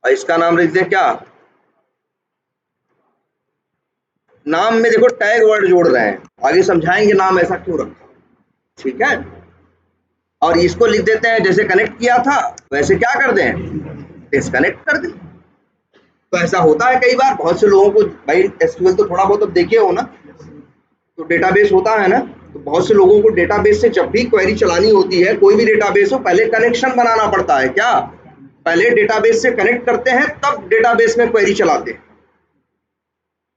Speaker 1: और इसका नाम लिख दें क्या, नाम में देखो टैग वर्ड जोड़ रहे हैं, आगे समझाएंगे नाम ऐसा क्यों रखा, ठीक है। और इसको लिख देते हैं, जैसे कनेक्ट किया था वैसे क्या कर दें, डिस्कनेक्ट कर दें। तो ऐसा होता है कई बार बहुत से लोगों को, भाई SQL तो थोड़ा बहुत अब देखे हो ना, तो डेटाबेस होता है ना, तो बहुत से लोगों को डेटाबेस से जब भी क्वेरी चलानी होती है, कोई भी डेटाबेस हो, पहले कनेक्शन बनाना पड़ता है। क्या? पहले डेटाबेस से कनेक्ट करते हैं, तब डेटाबेस में क्वेरी चलाते हैं।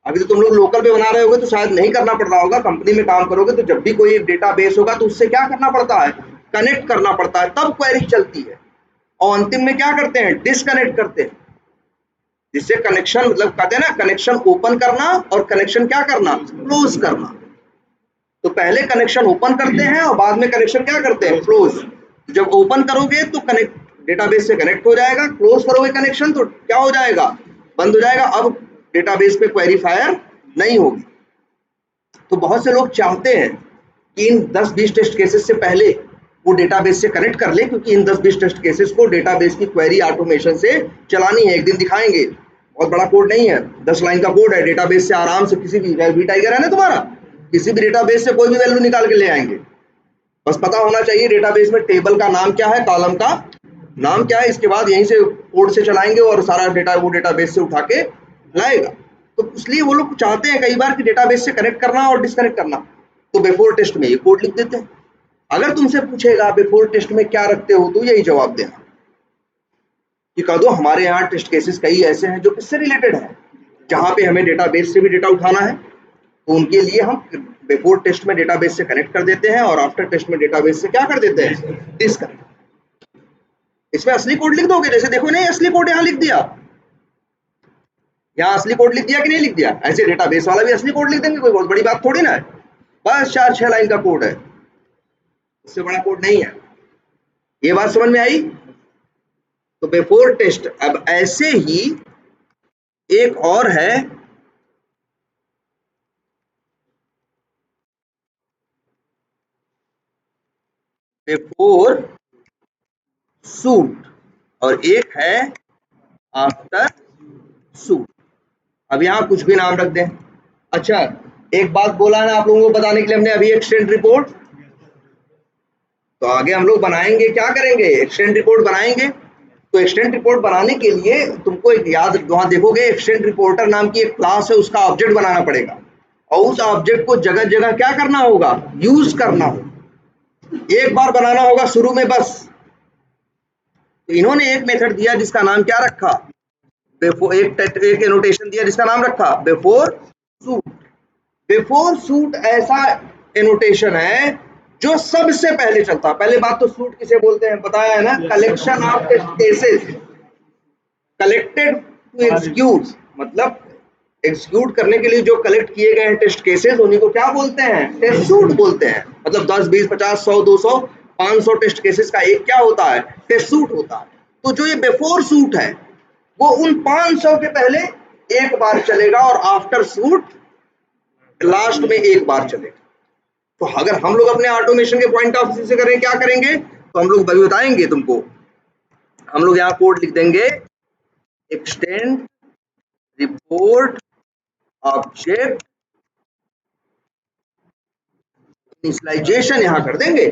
Speaker 1: अभी तो तुम लोग लोकल पे बना रहे होगे तो शायद नहीं करना पड़ रहा होगा, कंपनी में काम करोगे तो जब भी कोई डेटाबेस होगा तो उससे क्या करना पड़ता है? कनेक्ट करना पड़ता है, तब क्वेरी चलती है। और अंतिम में क्या करते हैं? डिसकनेक्ट करते हैं, जिससे कनेक्शन, मतलब कहते हैं ना, कनेक्शन ओपन करना और कनेक्शन क्या करना? क्लोज करना। तो पहले कनेक्शन ओपन करते हैं और बाद में कनेक्शन क्या करते हैं? क्लोज। जब ओपन करोगे तो कनेक्ट, डेटाबेस से कनेक्ट हो जाएगा, क्लोज करोगे कनेक्शन तो क्या हो जाएगा? बंद हो जाएगा। अब डेटाबेस पे क्वेरी फायर नहीं होगी। तो बहुत से लोग चाहते हैं कि इन 10-20 टेस्ट केसेस से पहले वो डेटाबेस से कनेक्ट कर ले, क्योंकि इन 10-20 टेस्ट केसेस को डेटाबेस की क्वेरी ऑटोमेशन से चलानी है। एक दिन दिखाएंगे, बहुत बड़ा कोड नहीं है, 10 लाइन का कोड है। डेटाबेस से आराम से किसी भी, वी टाइगर है ना तुम्हारा, किसी भी डेटाबेस से कोई भी वैल्यू निकाल के ले आएंगे। बस पता होना चाहिए डेटाबेस में टेबल का नाम क्या है, कॉलम का नाम क्या है, इसके बाद यहीं से कोड से चलाएंगे और सारा डेटा वो डेटाबेस से उठा के लाएगा। तो इसलिए वो लोग चाहते हैं कई बार कि डेटाबेस से कनेक्ट करना और डिस्कनेक्ट करना, तो बिफोर टेस्ट में ये कोड लिख देते हैं। अगर तुमसे पूछेगा बिफोर टेस्ट में क्या रखते हो, तो यही जवाब देना कि कह दो हमारे यहाँ टेस्ट केसेस कई ऐसे हैं जो किससे रिलेटेड है, जहाँ पे हमें डेटाबेस से भी डेटा उठाना है, तो उनके लिए हम बिफोर टेस्ट में डेटाबेस से कनेक्ट कर देते हैं और आफ्टर टेस्ट में डेटाबेस से क्या कर देते हैं? डिस्कनेक्ट। इसमें असली कोड लिख दोगे, जैसे देखो नहीं, असली कोड यहाँ लिख दिया, यहाँ असली कोड लिख दिया कि नहीं लिख दिया? ऐसे डेटाबेस वाला भी असली कोड लिख देंगे, कोई बहुत बड़ी बात थोड़ी ना है। बस 4-6 लाइन का कोड है, इससे बड़ा कोड नहीं है। ये बात समझ में आई? तो बिफोर टेस्ट। अब ऐसे ही एक और है, बिफोर शूट, और एक है आफ्टर शूट। अब यहाँ कुछ भी नाम रख दें। अच्छा, एक बात बोला ना आप लोगों को बताने के लिए हमने अभी, एक्सटेंड रिपोर्ट। तो आगे हम लोग बनाएंगे, क्या करेंगे? एक्सटेंड रिपोर्ट बनाएंगे। तो एक्सटेंड रिपोर्ट बनाने के लिए तुमको एक याद, वहां देखोगे एक्सटेंड रिपोर्टर नाम की एक क्लास है, उसका ऑब्जेक्ट बनाना पड़ेगा और उस ऑब्जेक्ट को जगह जगह क्या करना होगा? यूज करना होगा। एक बार बनाना होगा शुरू में बस। तो इन्होंने एक मेथड दिया जिसका नाम क्या रखा? बिफोर। एक एनोटेशन दिया जिसका नाम रखा बिफोर सूट। बिफोर सूट ऐसा एनोटेशन है जो सबसे पहले चलता है। पहले बात तो सूट किसे बोलते हैं बताया है ना, collection of test cases collected to execute, मतलब एग्जीक्यूट करने के लिए जो कलेक्ट किए गए हैं टेस्ट केसेस, उन्हीं को क्या बोलते हैं? टेस्ट सूट बोलते हैं। मतलब 10, 20, 50, 100, 200, 500 टेस्ट केसेस का एक क्या होता है? टेस्ट सूट होता है। तो जो ये बिफोर सूट है वो उन 500 के पहले एक बार चलेगा और आफ्टर सूट लास्ट में एक बार चलेगा। तो अगर हम लोग अपने ऑटोमेशन के पॉइंट ऑफ व्यू से करें, क्या करेंगे? तो हम लोग बताएंगे तुमको। हम लोग यहाँ कोड लिख देंगे, एक्सटेंड रिपोर्ट ऑब्जेक्ट इनिशियलाइजेशन यहाँ कर देंगे,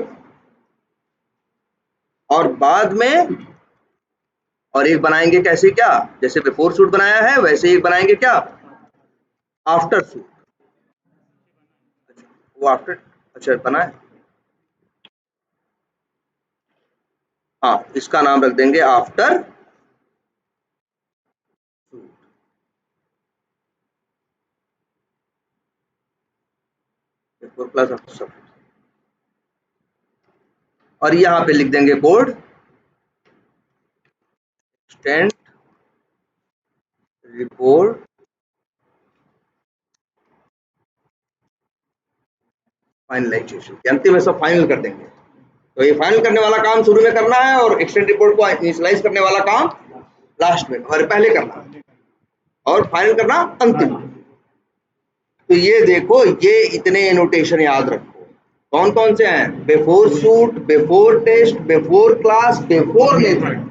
Speaker 1: और बाद में और एक बनाएंगे कैसे, क्या जैसे बिफोर सूट बनाया है वैसे एक बनाएंगे क्या? After suit. वो आफ्टर, अच्छा बना है, हाँ, इसका नाम रख देंगे after suit plus after suit. और यहाँ पे लिख देंगे कोड, एक्सटेंड रिपोर्ट फाइनलाइजेशन, अंतिम में सब फाइनल कर देंगे। तो ये फाइनल करने वाला काम शुरू में करना है और एक्सटेंड रिपोर्ट को इनिशियलाइज करने वाला काम लास्ट में, और पहले करना और फाइनल करना अंतिम। तो ये देखो, ये इतने एनोटेशन याद रखो। कौन कौन से हैं? Before suite, before test, before class, before method,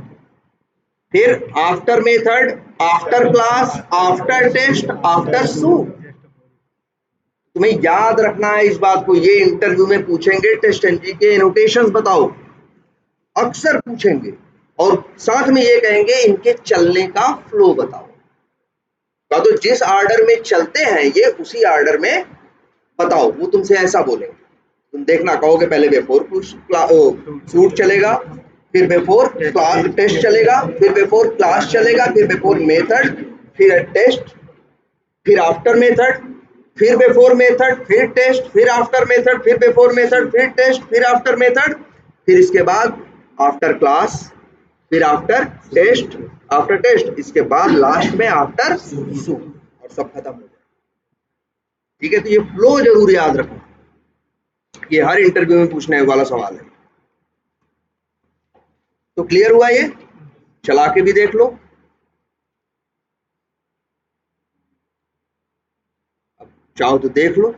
Speaker 1: फिर after method, after class, after test, after suite. तुम्हें याद रखना है इस बात को। ये इंटरव्यू में पूछेंगे, टेस्ट एनजी के एनोटेशंस बताओ, अक्सर पूछेंगे। और साथ में ये कहेंगे इनके चलने का फ्लो बताओ। तो जिस ऑर्डर में चलते हैं ये, उसी ऑर्डर में बताओ, वो तुमसे ऐसा बोलेंगे, तुम देखना, कहोगे पहले बिफोर सूट चलेगा, फिर बिफोर क्लास टेस्ट चलेगा, फिर बिफोर क्लास चलेगा, फिर बिफोर मेथड, फिर टेस्ट, फिर आफ्टर मेथड, फिर बिफोर मेथड, फिर टेस्ट, फिर आफ्टर मेथड, फिर बिफोर मेथड, फिर टेस्ट, फिर आफ्टर मेथड, फिर इसके बाद आफ्टर क्लास, फिर आफ्टर टेस्ट, आफ्टर टेस्ट, इसके बाद लास्ट में आफ्टर सूट, और सब खत्म हो जाए। ठीक है, तो ये फ्लो जरूर याद रखना, ये हर इंटरव्यू में पूछने वाला सवाल है। तो क्लियर हुआ ये? चला के भी देख लो। अब चाहो तो देख लो।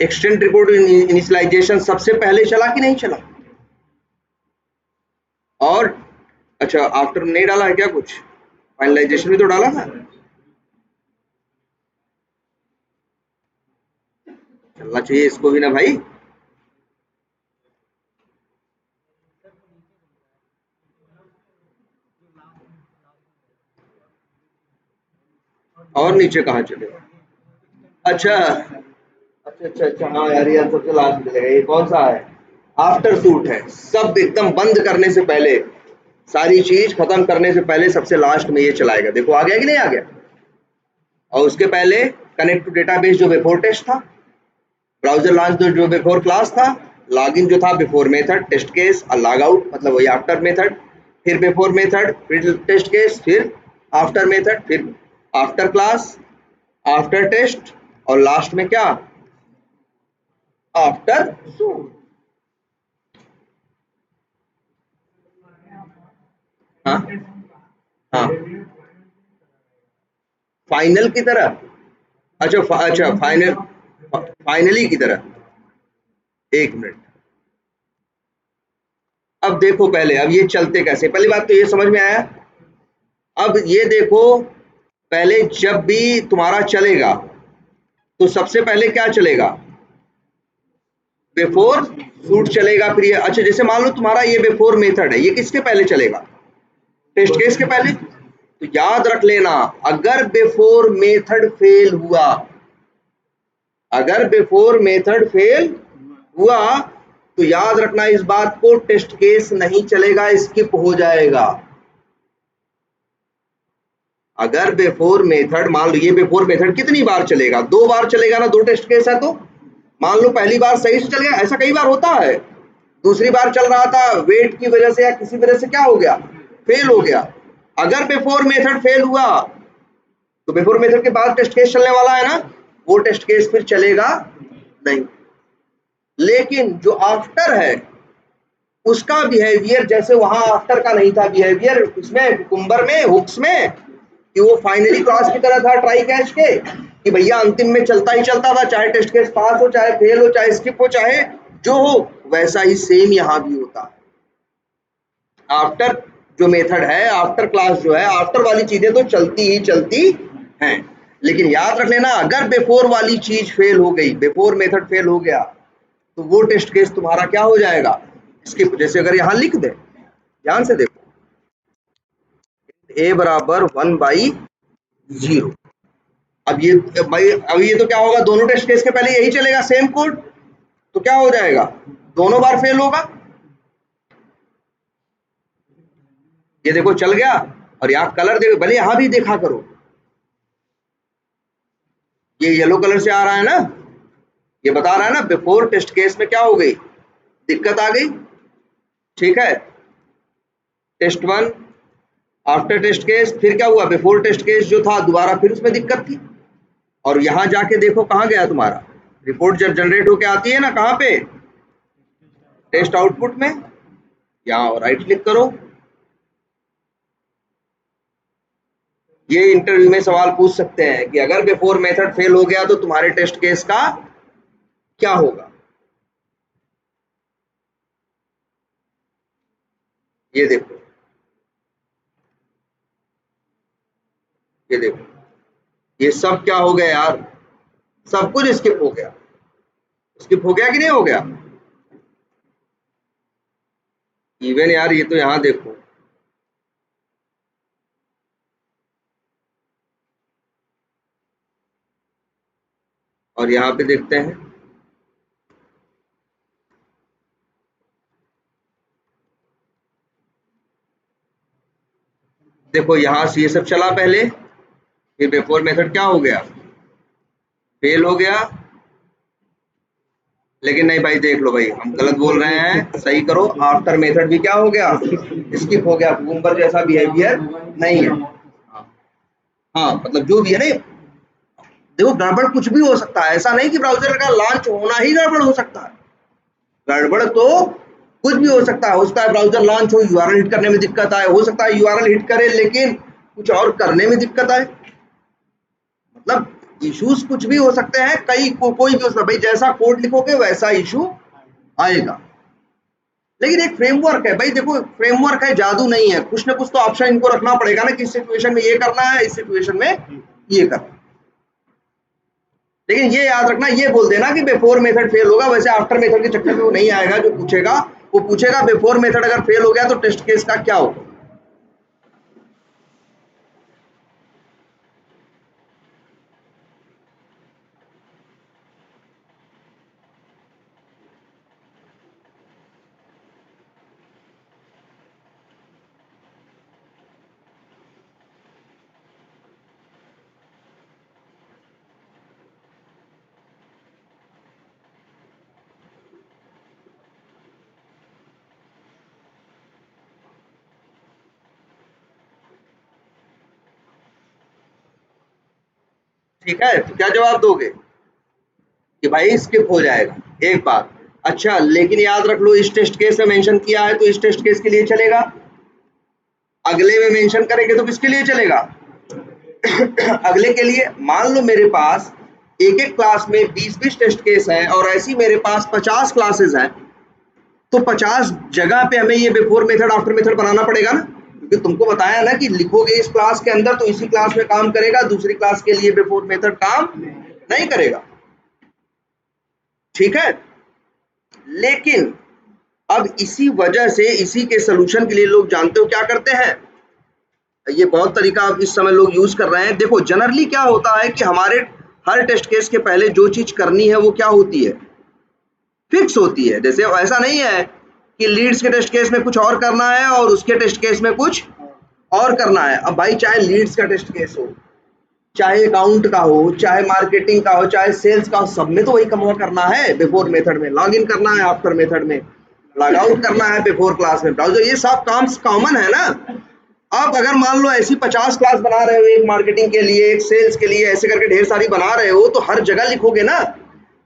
Speaker 1: एक्सटेंड रिपोर्ट इनिशियलाइजेशन सबसे पहले चला कि नहीं चला? और अच्छा, आफ्टर नहीं डाला है क्या कुछ? फाइनलाइजेशन भी तो डाला था। चलना चाहिए इसको भी ना भाई। और नीचे कहाँ चले? अच्छा अच्छा अच्छा अच्छा, हाँ यार, ये सबसे लास्ट मिलेगा। ये कौन सा है? आफ्टर सूट है। सब एकदम बंद करने से पहले, सारी चीज खत्म करने से पहले सबसे लास्ट में ये चलाएगा। देखो आ गया कि नहीं आ गया? और उसके पहले कनेक्ट टू डेटाबेस जो बिफोर टेस्ट था, ब्राउजर लॉन्च जो बिफोर क्लास था, लॉगिन जो था बिफोर मेथड, टेस्ट केस और लॉग आउट मतलब वही आफ्टर मेथड, फिर बिफोर मेथड, फिर टेस्ट केस, फिर आफ्टर मेथड, फिर आफ्टर क्लास, आफ्टर टेस्ट, और लास्ट में क्या? After suit. हाँ हाँ, फाइनल की तरह। अच्छा अच्छा, फाइनल, फाइनली की तरह। एक मिनट, अब देखो पहले, अब ये चलते कैसे, पहली बात तो ये समझ में आया। अब ये देखो, पहले जब भी तुम्हारा चलेगा तो सबसे पहले क्या चलेगा? बिफोर सूट चलेगा। फिर ये, अच्छा जैसे मान लो तुम्हारा ये बिफोर मेथड है, ये किसके पहले चलेगा? टेस्ट केस के पहले। तो याद रख लेना, अगर बिफोर मेथड फेल हुआ, अगर बिफोर मेथड फेल हुआ तो याद रखना इस बात को, टेस्ट केस नहीं चलेगा, स्किप हो जाएगा। अगर बिफोर मेथड, मान लो ये बिफोर मेथड कितनी बार चलेगा? 2 बार चलेगा ना, 2 टेस्ट केस है तो। मान लो पहली बार सही से चल गया, ऐसा कई बार होता है। दूसरी बार चल रहा था, वेट की वजह से या किसी वजह से क्या हो गया? फेल हो गया। अगर बिफोर मेथड फेल हुआ तो बिफोर मेथड के बाद टेस्ट केस चलने वाला है ना, वो टेस्ट केस फिर चलेगा नहीं। लेकिन जो आफ्टर है उसका बिहेवियर, जैसे वहां आफ्टर का नहीं था बिहेवियर, उसमें कुकुम्बर में, हुक्स में, कि वो फाइनली क्लास की तरह था ट्राई कैच के, कि भैया अंतिम में चलता ही चलता था, चाहे टेस्ट केस पास हो, चाहे फेल हो, चाहे स्किप हो, चाहे जो हो, वैसा ही सेम यहां भी होता है। आफ्टर जो मेथड है, आफ्टर क्लास जो है, आफ्टर वाली चीजें तो चलती ही चलती हैं। लेकिन याद रख लेना, अगर बिफोर वाली चीज फेल हो गई, बिफोर मेथड फेल हो गया, तो वो टेस्ट केस तुम्हारा क्या हो जाएगा? स्किप। जैसे अगर यहां लिख दे, ध्यान से देखो, a बराबर 1/0। अब ये भाई, अब ये तो क्या होगा, दोनों टेस्ट केस के पहले यही चलेगा सेम कोड, तो क्या हो जाएगा? दोनों बार फेल होगा। ये देखो चल गया। और यहाँ कलर देखो, भले यहां भी देखा करो, ये येलो कलर से आ रहा है ना, ये बता रहा है ना बिफोर टेस्ट केस में क्या हो गई, दिक्कत आ गई। ठीक है, टेस्ट 1, आफ्टर टेस्ट केस, फिर क्या हुआ? बिफोर टेस्ट केस जो था दोबारा फिर उसमें दिक्कत थी। और यहां जाके देखो कहां गया तुम्हारा रिपोर्ट, जब जनरेट होके आती है ना, कहां पे? टेस्ट आउटपुट में। यहाँ राइट क्लिक करो। ये इंटरव्यू में सवाल पूछ सकते हैं कि अगर बिफोर मेथड फेल हो गया तो तुम्हारे टेस्ट केस का क्या होगा? ये देखो, ये देखो, ये सब क्या हो गया यार? सब कुछ स्किप हो गया। स्किप हो गया कि नहीं हो गया? इवन यार, ये तो यहां देखो, और यहाँ पे देखते हैं, देखो यहाँ सी सब चला पहले, फिर बिफोर मेथड क्या हो गया, फेल हो गया। लेकिन नहीं भाई, देख लो भाई, हम गलत बोल रहे हैं, सही करो। आफ्टर मेथड भी क्या हो गया, स्किप हो गया, कुकुम्बर जैसा बिहेवियर नहीं है। हाँ मतलब जो भी है, नहीं देखो गड़बड़ कुछ भी हो सकता है, ऐसा नहीं कि ब्राउजर का लॉन्च होना ही गड़बड़ हो सकता है। गड़बड़ तो कुछ भी हो सकता है ब्राउजर लॉन्च हो, यूआरएल हिट करने में दिक्कत आए, हो सकता है यूआरएल हिट करे लेकिन कुछ और करने में दिक्कत आए। मतलब इश्यूज कुछ भी हो सकते हैं, कोई भी हो सकता है भाई, जैसा कोड लिखोगे वैसा इशू आएगा। लेकिन एक फ्रेमवर्क है भाई, देखो फ्रेमवर्क है, जादू नहीं है, कुछ ना कुछ तो ऑप्शन इनको रखना पड़ेगा ना कि इस सिचुएशन में ये करना है, इस सिचुएशन में ये करना। लेकिन ये याद रखना, ये बोल देना कि बिफोर मेथड फेल होगा, वैसे आफ्टर मेथड के चक्कर में वो नहीं आएगा। जो पूछेगा वो पूछेगा बिफोर मेथड अगर फेल हो गया तो टेस्ट केस का क्या होगा। ठीक है, तो क्या जवाब दोगे कि भाई स्किप हो जाएगा, एक बात। अच्छा लेकिन याद रख लो, इस टेस्ट केस में मेंशन किया है तो इस टेस्ट केस के लिए चलेगा, अगले में मेंशन करेंगे तो किसके लिए चलेगा अगले के लिए। मान लो मेरे पास एक एक क्लास में 20-20 टेस्ट केस हैं और ऐसी मेरे पास 50 क्लासेस हैं, तो 50 जगह पे हमें ये बिफोर मेथड आफ्टर मेथड बनाना पड़ेगा ना, क्योंकि तुमको बताया ना कि लिखोगे इस क्लास के अंदर तो इसी क्लास में काम करेगा, दूसरी क्लास के लिए बिफोर मेथड काम नहीं करेगा। ठीक है, लेकिन अब इसी वजह से, इसी के सोल्यूशन के लिए लोग जानते हो क्या करते हैं, ये बहुत तरीका अब इस समय लोग यूज कर रहे हैं। देखो जनरली क्या होता है कि हमारे हर टेस्ट केस के पहले जो चीज करनी है वो क्या होती है, फिक्स होती है। जैसे ऐसा नहीं है कि लीड्स के टेस्ट केस में कुछ और करना है और उसके टेस्ट केस में कुछ और करना है। अब भाई चाहे लीड्स का टेस्ट केस हो, चाहे अकाउंट का हो, चाहे मार्केटिंग का हो, चाहे सेल्स का हो, सब में तो वही कम करना है। बिफोर मेथड में लॉग इन करना है, आफ्टर मेथड में लॉग आउट करना है, बिफोर क्लास में ब्राउजर, ये सब काम कॉमन है ना। अब अगर मान लो ऐसी 50 क्लास बना रहे हो, एक मार्केटिंग के लिए, एक सेल्स के लिए, ऐसे करके ढेर सारी बना रहे हो, तो हर जगह लिखोगे ना।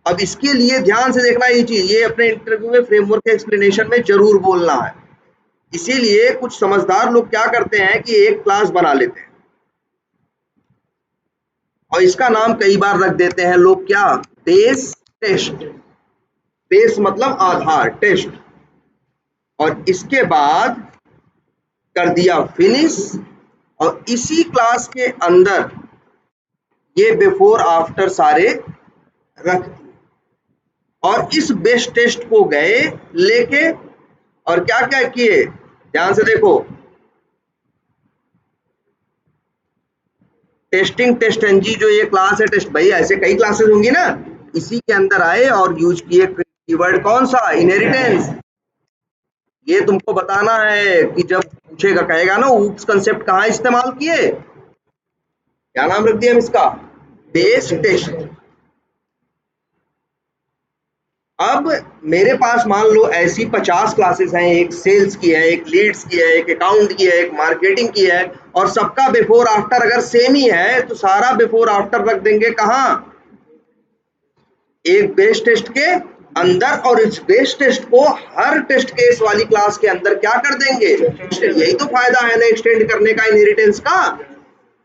Speaker 1: अब इसके लिए ध्यान से देखना ये चीज, ये अपने इंटरव्यू में फ्रेमवर्क के एक्सप्लेनेशन में जरूर बोलना है। इसीलिए कुछ समझदार लोग क्या करते हैं कि एक क्लास बना लेते हैं और इसका नाम कई बार रख देते हैं लोग क्या, बेस टेस्ट। बेस मतलब आधार, टेस्ट, और इसके बाद कर दिया फिनिश, और इसी क्लास के अंदर ये बिफोर आफ्टर सारे रख दिए, और इस बेस टेस्ट को गए लेके और क्या क्या किए, ध्यान से देखो, टेस्टिंग टेस्ट एनजी जो ये क्लास है टेस्ट, भाई ऐसे कई क्लासेस होंगी ना, इसी के अंदर आए और यूज किए कीवर्ड कौन सा, इनहेरिटेंस। ये तुमको बताना है कि जब पूछेगा कहेगा ना ऊप्स कंसेप्ट कहाँ इस्तेमाल किए, क्या नाम रख दिया हम इसका, बेस टेस्ट। अब मेरे पास मान लो ऐसी 50 क्लासेस हैं, एक सेल्स की है, एक लीड्स की है, एक अकाउंट की है, एक मार्केटिंग की है, और सबका बिफोर आफ्टर अगर सेम ही है तो सारा बिफोर आफ्टर रख देंगे कहाँ, एक बेस टेस्ट के अंदर, और इस बेस टेस्ट को हर टेस्ट केस वाली क्लास के अंदर क्या कर देंगे, यही तो फायदा है ना एक्सटेंड करने का इनहेरिटेंस का।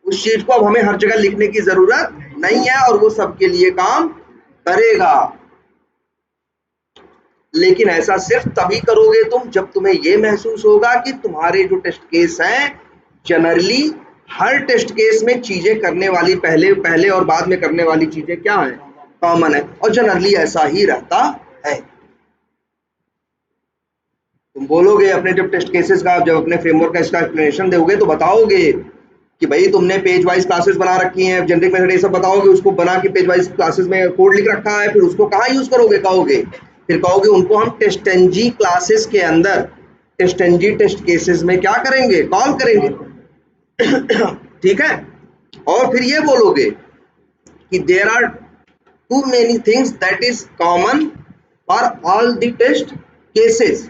Speaker 1: उस चीज को अब हमें हर जगह लिखने की जरूरत नहीं है और वो सबके लिए काम करेगा। लेकिन ऐसा सिर्फ तभी करोगे तुम जब तुम्हें ये महसूस होगा कि तुम्हारे जो टेस्ट केस हैं जनरली हर टेस्ट केस में चीजें करने वाली पहले पहले और बाद में करने वाली चीजें क्या है, कॉमन है, और जनरली ऐसा ही रहता है। तुम बोलोगे अपने जब टेस्ट केसेस का, जब अपने फ्रेमवर्क का इसका एक्सप्लेनेशन दोगे तो बताओगे कि भाई तुमने पेज वाइज क्लासेस बना रखी हैं, जेनरिक मेथड ये सब बताओगे, उसको बना के पेज वाइज क्लासेस में कोड लिख रखा है, फिर उसको कहाँ यूज करोगे, कहोगे फिर कहोगे उनको हम टेस्टंजी क्लासेस के अंदर टेस्टंजी टेस्ट केसेस में क्या करेंगे, कॉल करेंगे। ठीक है, और फिर ये बोलोगे कि there are too many things that is common for all the test cases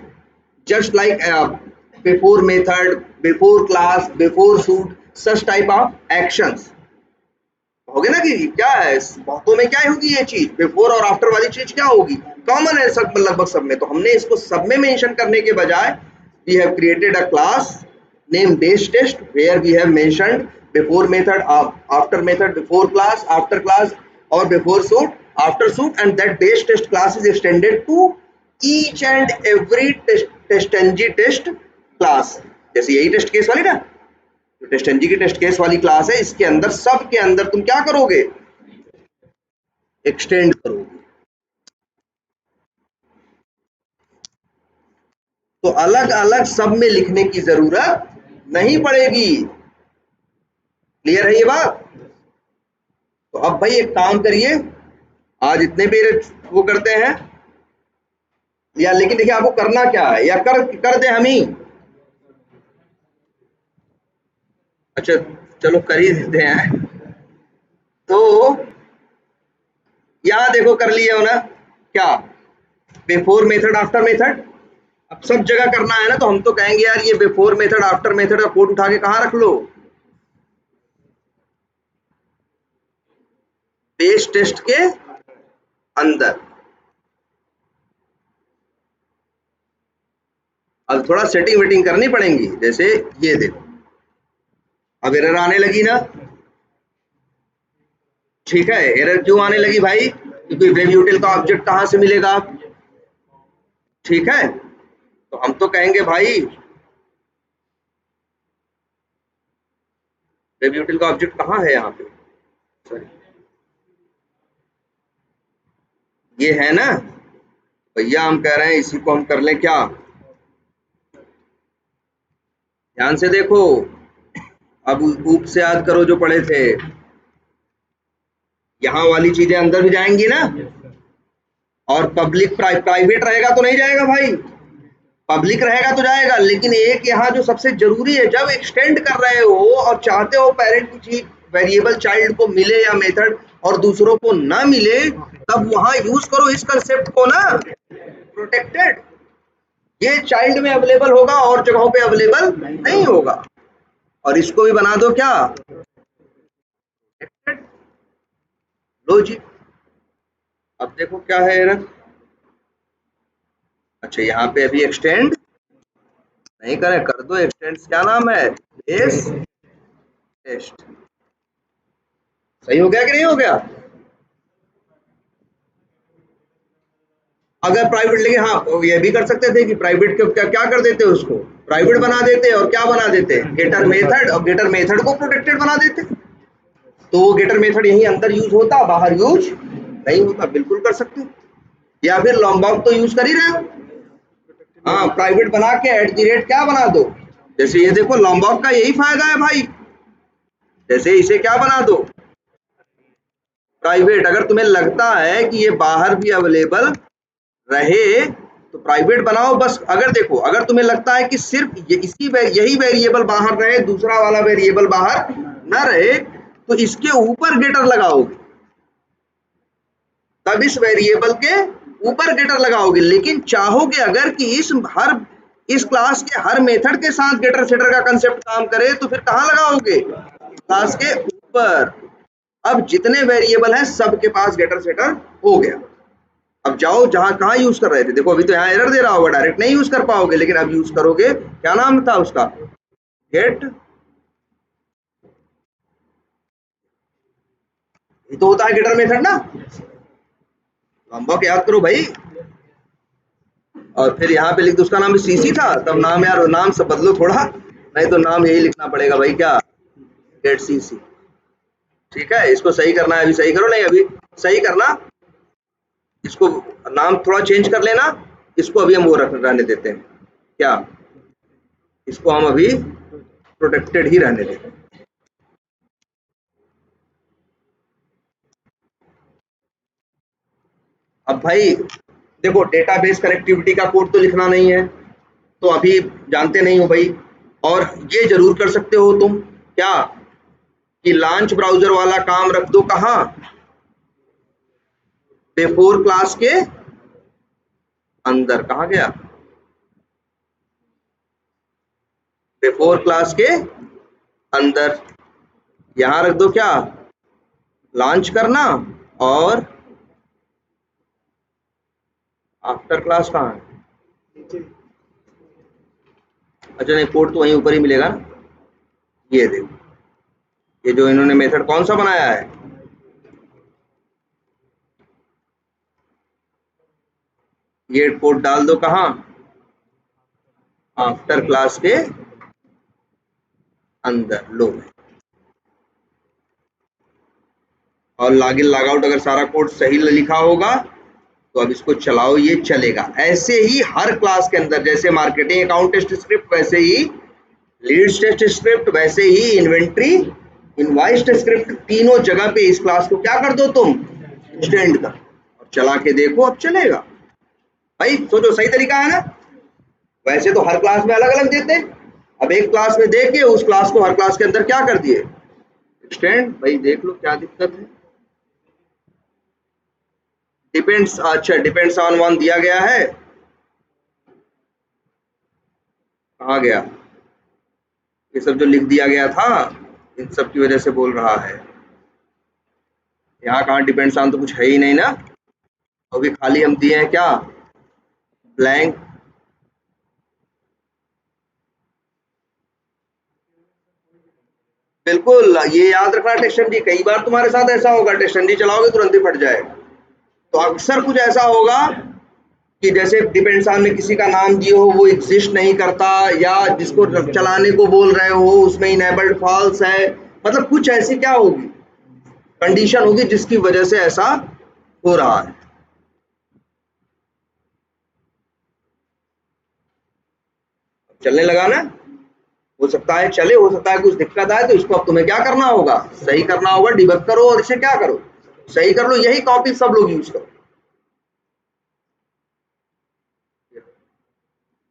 Speaker 1: just like before method, before class, before suit, such type of actions। कहोगे ना कि क्या है बहुतों में, क्या होगी ये चीज, बिफोर और आफ्टर वाली चीज क्या होगी, कॉमन है सब, लगभग सब में। तो हमने इसको सब में मेंशन करने के बजाय we have created a class name base test where we have mentioned before method, after method, before class, after class और before suite, after suite, and that base test class is extended to each and every TestNG test class. जैसे यही टेस्ट केस वाली ना, जो टेस्टंजी की टेस्ट केस वाली क्लास है, इसके अंदर सब के अंदर तुम क्या करोगे, एक्सटेंड करोगे। तो अलग अलग सब में लिखने की जरूरत नहीं पड़ेगी। क्लियर है ये बात? तो अब भाई एक काम करिए, आज इतने भी वो करते हैं या, लेकिन देखिए आपको करना क्या है, या कर दे हम ही, अच्छा चलो कर ही देते हैं। तो यहां देखो कर लिए हो ना, क्या बिफोर मेथड आफ्टर मेथड, अब सब जगह करना है ना, तो हम तो कहेंगे यार ये बिफोर मेथड आफ्टर मेथड का कोड उठा के कहां रख लो, बेस टेस्ट के अंदर। अब थोड़ा सेटिंग वेटिंग करनी पड़ेगी, जैसे ये देखो अब एरर आने लगी ना, ठीक है, एरर क्यों आने लगी भाई, क्योंकि वेब का ऑब्जेक्ट कहां से मिलेगा, ठीक है। तो हम तो कहेंगे भाई वेब का ऑब्जेक्ट कहां है, यहाँ पे सॉरी ये है ना भैया, हम कह रहे हैं इसी को हम कर लें क्या, ध्यान से देखो, अब ऊप से याद करो जो पढ़े थे, यहाँ वाली चीजें अंदर भी जाएंगी ना, और पब्लिक प्राइवेट रहेगा तो नहीं जाएगा भाई, पब्लिक रहेगा तो जाएगा। लेकिन एक यहाँ जो सबसे जरूरी है, जब एक्सटेंड कर रहे हो और चाहते हो पेरेंट की चीज वेरिएबल चाइल्ड को मिले या मेथड और दूसरों को ना मिले, तब वहां यूज करो इस कंसेप्ट को ना, प्रोटेक्टेड। ये चाइल्ड में अवेलेबल होगा और जगहों पे अवेलेबल नहीं होगा, और इसको भी बना दो क्या, लो जी। अब देखो क्या है एरर, अच्छा यहाँ पे अभी एक्सटेंड नहीं करें, कर दो एक्सटेंड, क्या नाम है, बेस टेस्ट। सही हो गया कि नहीं हो गया? अगर प्राइवेट, लेकिन हाँ ये भी कर सकते थे कि प्राइवेट को क्या कर देते, उसको प्राइवेट बना देते, और क्या बना देते, गेटर मेथड, और गेटर मेथड को प्रोटेक्टेड बना देते, तो वो गेटर मेथड यहीं अंदर यूज होता, बाहर यूज नहीं होता। बिल्कुल कर सकते, या फिर लॉन्ग तो यूज कर ही रहे हो, हाँ प्राइवेट बना के @ क्या बना दो, जैसे ये देखो लॉन्ग का यही फायदा है भाई, जैसे इसे क्या बना दो प्राइवेट, अगर तुम्हें लगता है कि ये बाहर भी अवेलेबल रहे तो प्राइवेट बनाओ बस। अगर देखो, अगर तुम्हें लगता है कि सिर्फ यही वेरिएबल बाहर रहे, दूसरा वाला वेरिएबल बाहर ना रहे, तो इसके ऊपर गेटर लगाओगे, तब इस वेरिएबल के ऊपर गेटर लगाओगे। लेकिन चाहोगे अगर कि इस क्लास के हर मेथड के साथ गेटर सेटर का कंसेप्ट काम करे, तो फिर कहां लगाओगे, क्लास के ऊपर। अब जितने वेरिएबल हैं सबके पास गेटर सेटर हो गया। अब जाओ जहां कहां यूज कर रहे थे, देखो अभी तो यहाँ एरर दे रहा होगा, डायरेक्ट नहीं यूज कर पाओगे, लेकिन अब यूज करोगे, क्या नाम था उसका, गेट, ये तो होता है गेटर मेथड ना, लंबा के याद करो भाई, और फिर यहाँ पे लिख दो उसका नाम सीसी था, तब नाम यार नाम सब बदलो थोड़ा, नहीं तो नाम यही लिखना पड़ेगा भाई, क्या, गेट सीसी। ठीक है, इसको सही करना है, अभी सही करो, नहीं अभी सही करना, इसको नाम थोड़ा चेंज कर लेना, इसको अभी हम वो रहने देते हैं, क्या, इसको हम अभी प्रोटेक्टेड ही रहने देते हैं। अब भाई देखो, डेटाबेस कनेक्टिविटी का कोड तो लिखना नहीं है, तो अभी जानते नहीं हो भाई। और ये जरूर कर सकते हो तुम क्या, कि लॉन्च ब्राउजर वाला काम रख दो कहाँ, बिफोर क्लास के अंदर। कहाँ गया, बिफोर क्लास के अंदर। यहां रख दो क्या, लॉन्च करना, और आफ्टर क्लास कहाँ है। अच्छा नहीं, कोड तो वहीं ऊपर ही मिलेगा ना। ये देखो, ये जो इन्होंने मेथड कौन सा बनाया है, ये कोड डाल दो कहाँ, आफ्टर क्लास के अंदर। लो, और लॉगिन लॉगआउट अगर सारा कोड सही लिखा होगा तो अब इसको चलाओ, ये चलेगा। ऐसे ही हर क्लास के अंदर, जैसे मार्केटिंग अकाउंट टेस्ट स्क्रिप्ट, वैसे ही लीड्स टेस्ट स्क्रिप्ट, वैसे ही इन्वेंट्री इनवॉइस टेस्ट स्क्रिप्ट, तीनों जगह पे इस क्लास को क्या कर दो तुम, एक्सटेंड कर, और चला के देखो, अब चलेगा। भाई सोचो, सही तरीका है ना। वैसे तो हर क्लास में अलग अलग देते, अब एक क्लास में दे के उस क्लास को हर क्लास के अंदर क्या कर दिए, एक्सटेंड। भाई देख लो क्या दिक्कत है। डिपेंड्स, अच्छा डिपेंड्स ऑन वन दिया गया है, कहाँ गया, ये सब जो लिख दिया गया था इन सब की वजह से बोल रहा है। यहाँ कहाँ डिपेंड्स ऑन, तो कुछ है ही नहीं ना, अभी खाली हम दिए हैं क्या, ब्लैंक। बिल्कुल, ये याद रखना टेस्टन जी, कई बार तुम्हारे साथ ऐसा होगा, टेस्टन जी चलाओगे तुरंत ही फट जाएगा। तो अक्सर कुछ ऐसा होगा कि जैसे डिपेंड्स ऑन में किसी का नाम दिए हो, वो एग्जिस्ट नहीं करता, या जिसको चलाने को बोल रहे हो उसमें इनेबल्ड फॉल्स है, मतलब कुछ ऐसी क्या होगी, कंडीशन होगी जिसकी वजह से ऐसा हो रहा है। चलने लगा ना, हो सकता है चले, हो सकता है कुछ दिक्कत आए, तो इसको अब तुम्हें क्या करना होगा, सही करना होगा, डिबग करो और इसे क्या करो, सही कर लो। यही कॉपी सब लोग यूज करो।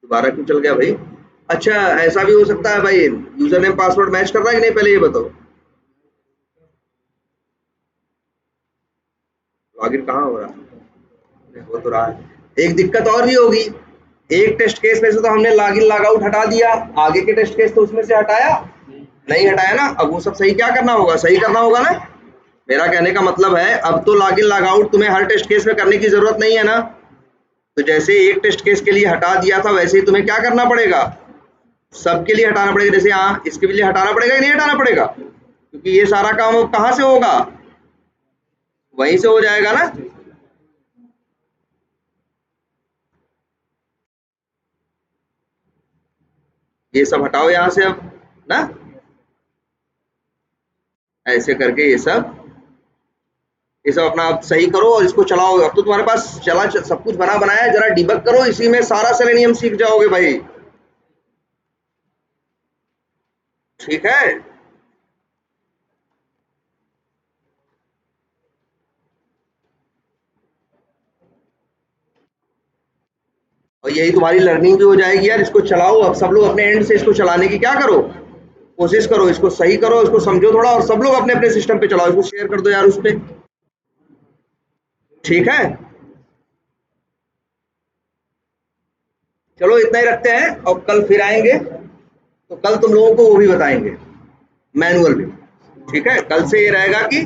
Speaker 1: दोबारा क्यों चल गया भाई। अच्छा ऐसा भी हो सकता है भाई, यूजर नेम पासवर्ड मैच कर रहा है कि नहीं, पहले ये बताओ। लॉगिन कहाँ हो रहा है, हो तो रहा है। एक दिक्कत और भी होगी, एक टेस्ट केस में से तो हमने लॉगिन लॉग आउट हटा दिया, आगे के टेस्ट केस तो उसमें से हटाया नहीं, हटाया ना। अब वो सब सही क्या करना होगा, सही करना होगा ना। मेरा कहने का मतलब है, अब तो लॉगिन लॉग आउट तुम्हें हर टेस्ट केस में करने की जरूरत नहीं है ना। तो जैसे एक टेस्ट केस के लिए हटा दिया था, वैसे ही तुम्हें क्या करना पड़ेगा, सबके लिए हटाना पड़ेगा। जैसे यहाँ इसके लिए हटाना पड़ेगा कि नहीं हटाना पड़ेगा, क्योंकि ये सारा काम अब कहाँ से होगा, वहीं से हो जाएगा ना। ये सब हटाओ यहाँ से अब ना, ऐसे करके ये सब अपना आप सही करो और इसको चलाओ। अब तो तुम्हारे पास चला सब कुछ बना बनाया है, जरा डिबग करो, इसी में सारा सेलेनियम सीख जाओगे भाई। ठीक है, और यही तुम्हारी लर्निंग भी हो जाएगी यार। इसको चलाओ, अब सब लोग अपने एंड से इसको चलाने की क्या करो, कोशिश करो, इसको सही करो, इसको समझो थोड़ा, और सब लोग अपने अपने सिस्टम पे चलाओ, इसको शेयर कर दो यार उस पे। ठीक है, चलो इतना ही रखते हैं, और कल फिर आएंगे तो कल तुम लोगों को वो भी बताएंगे, मैनुअल भी। ठीक है, कल से ये रहेगा कि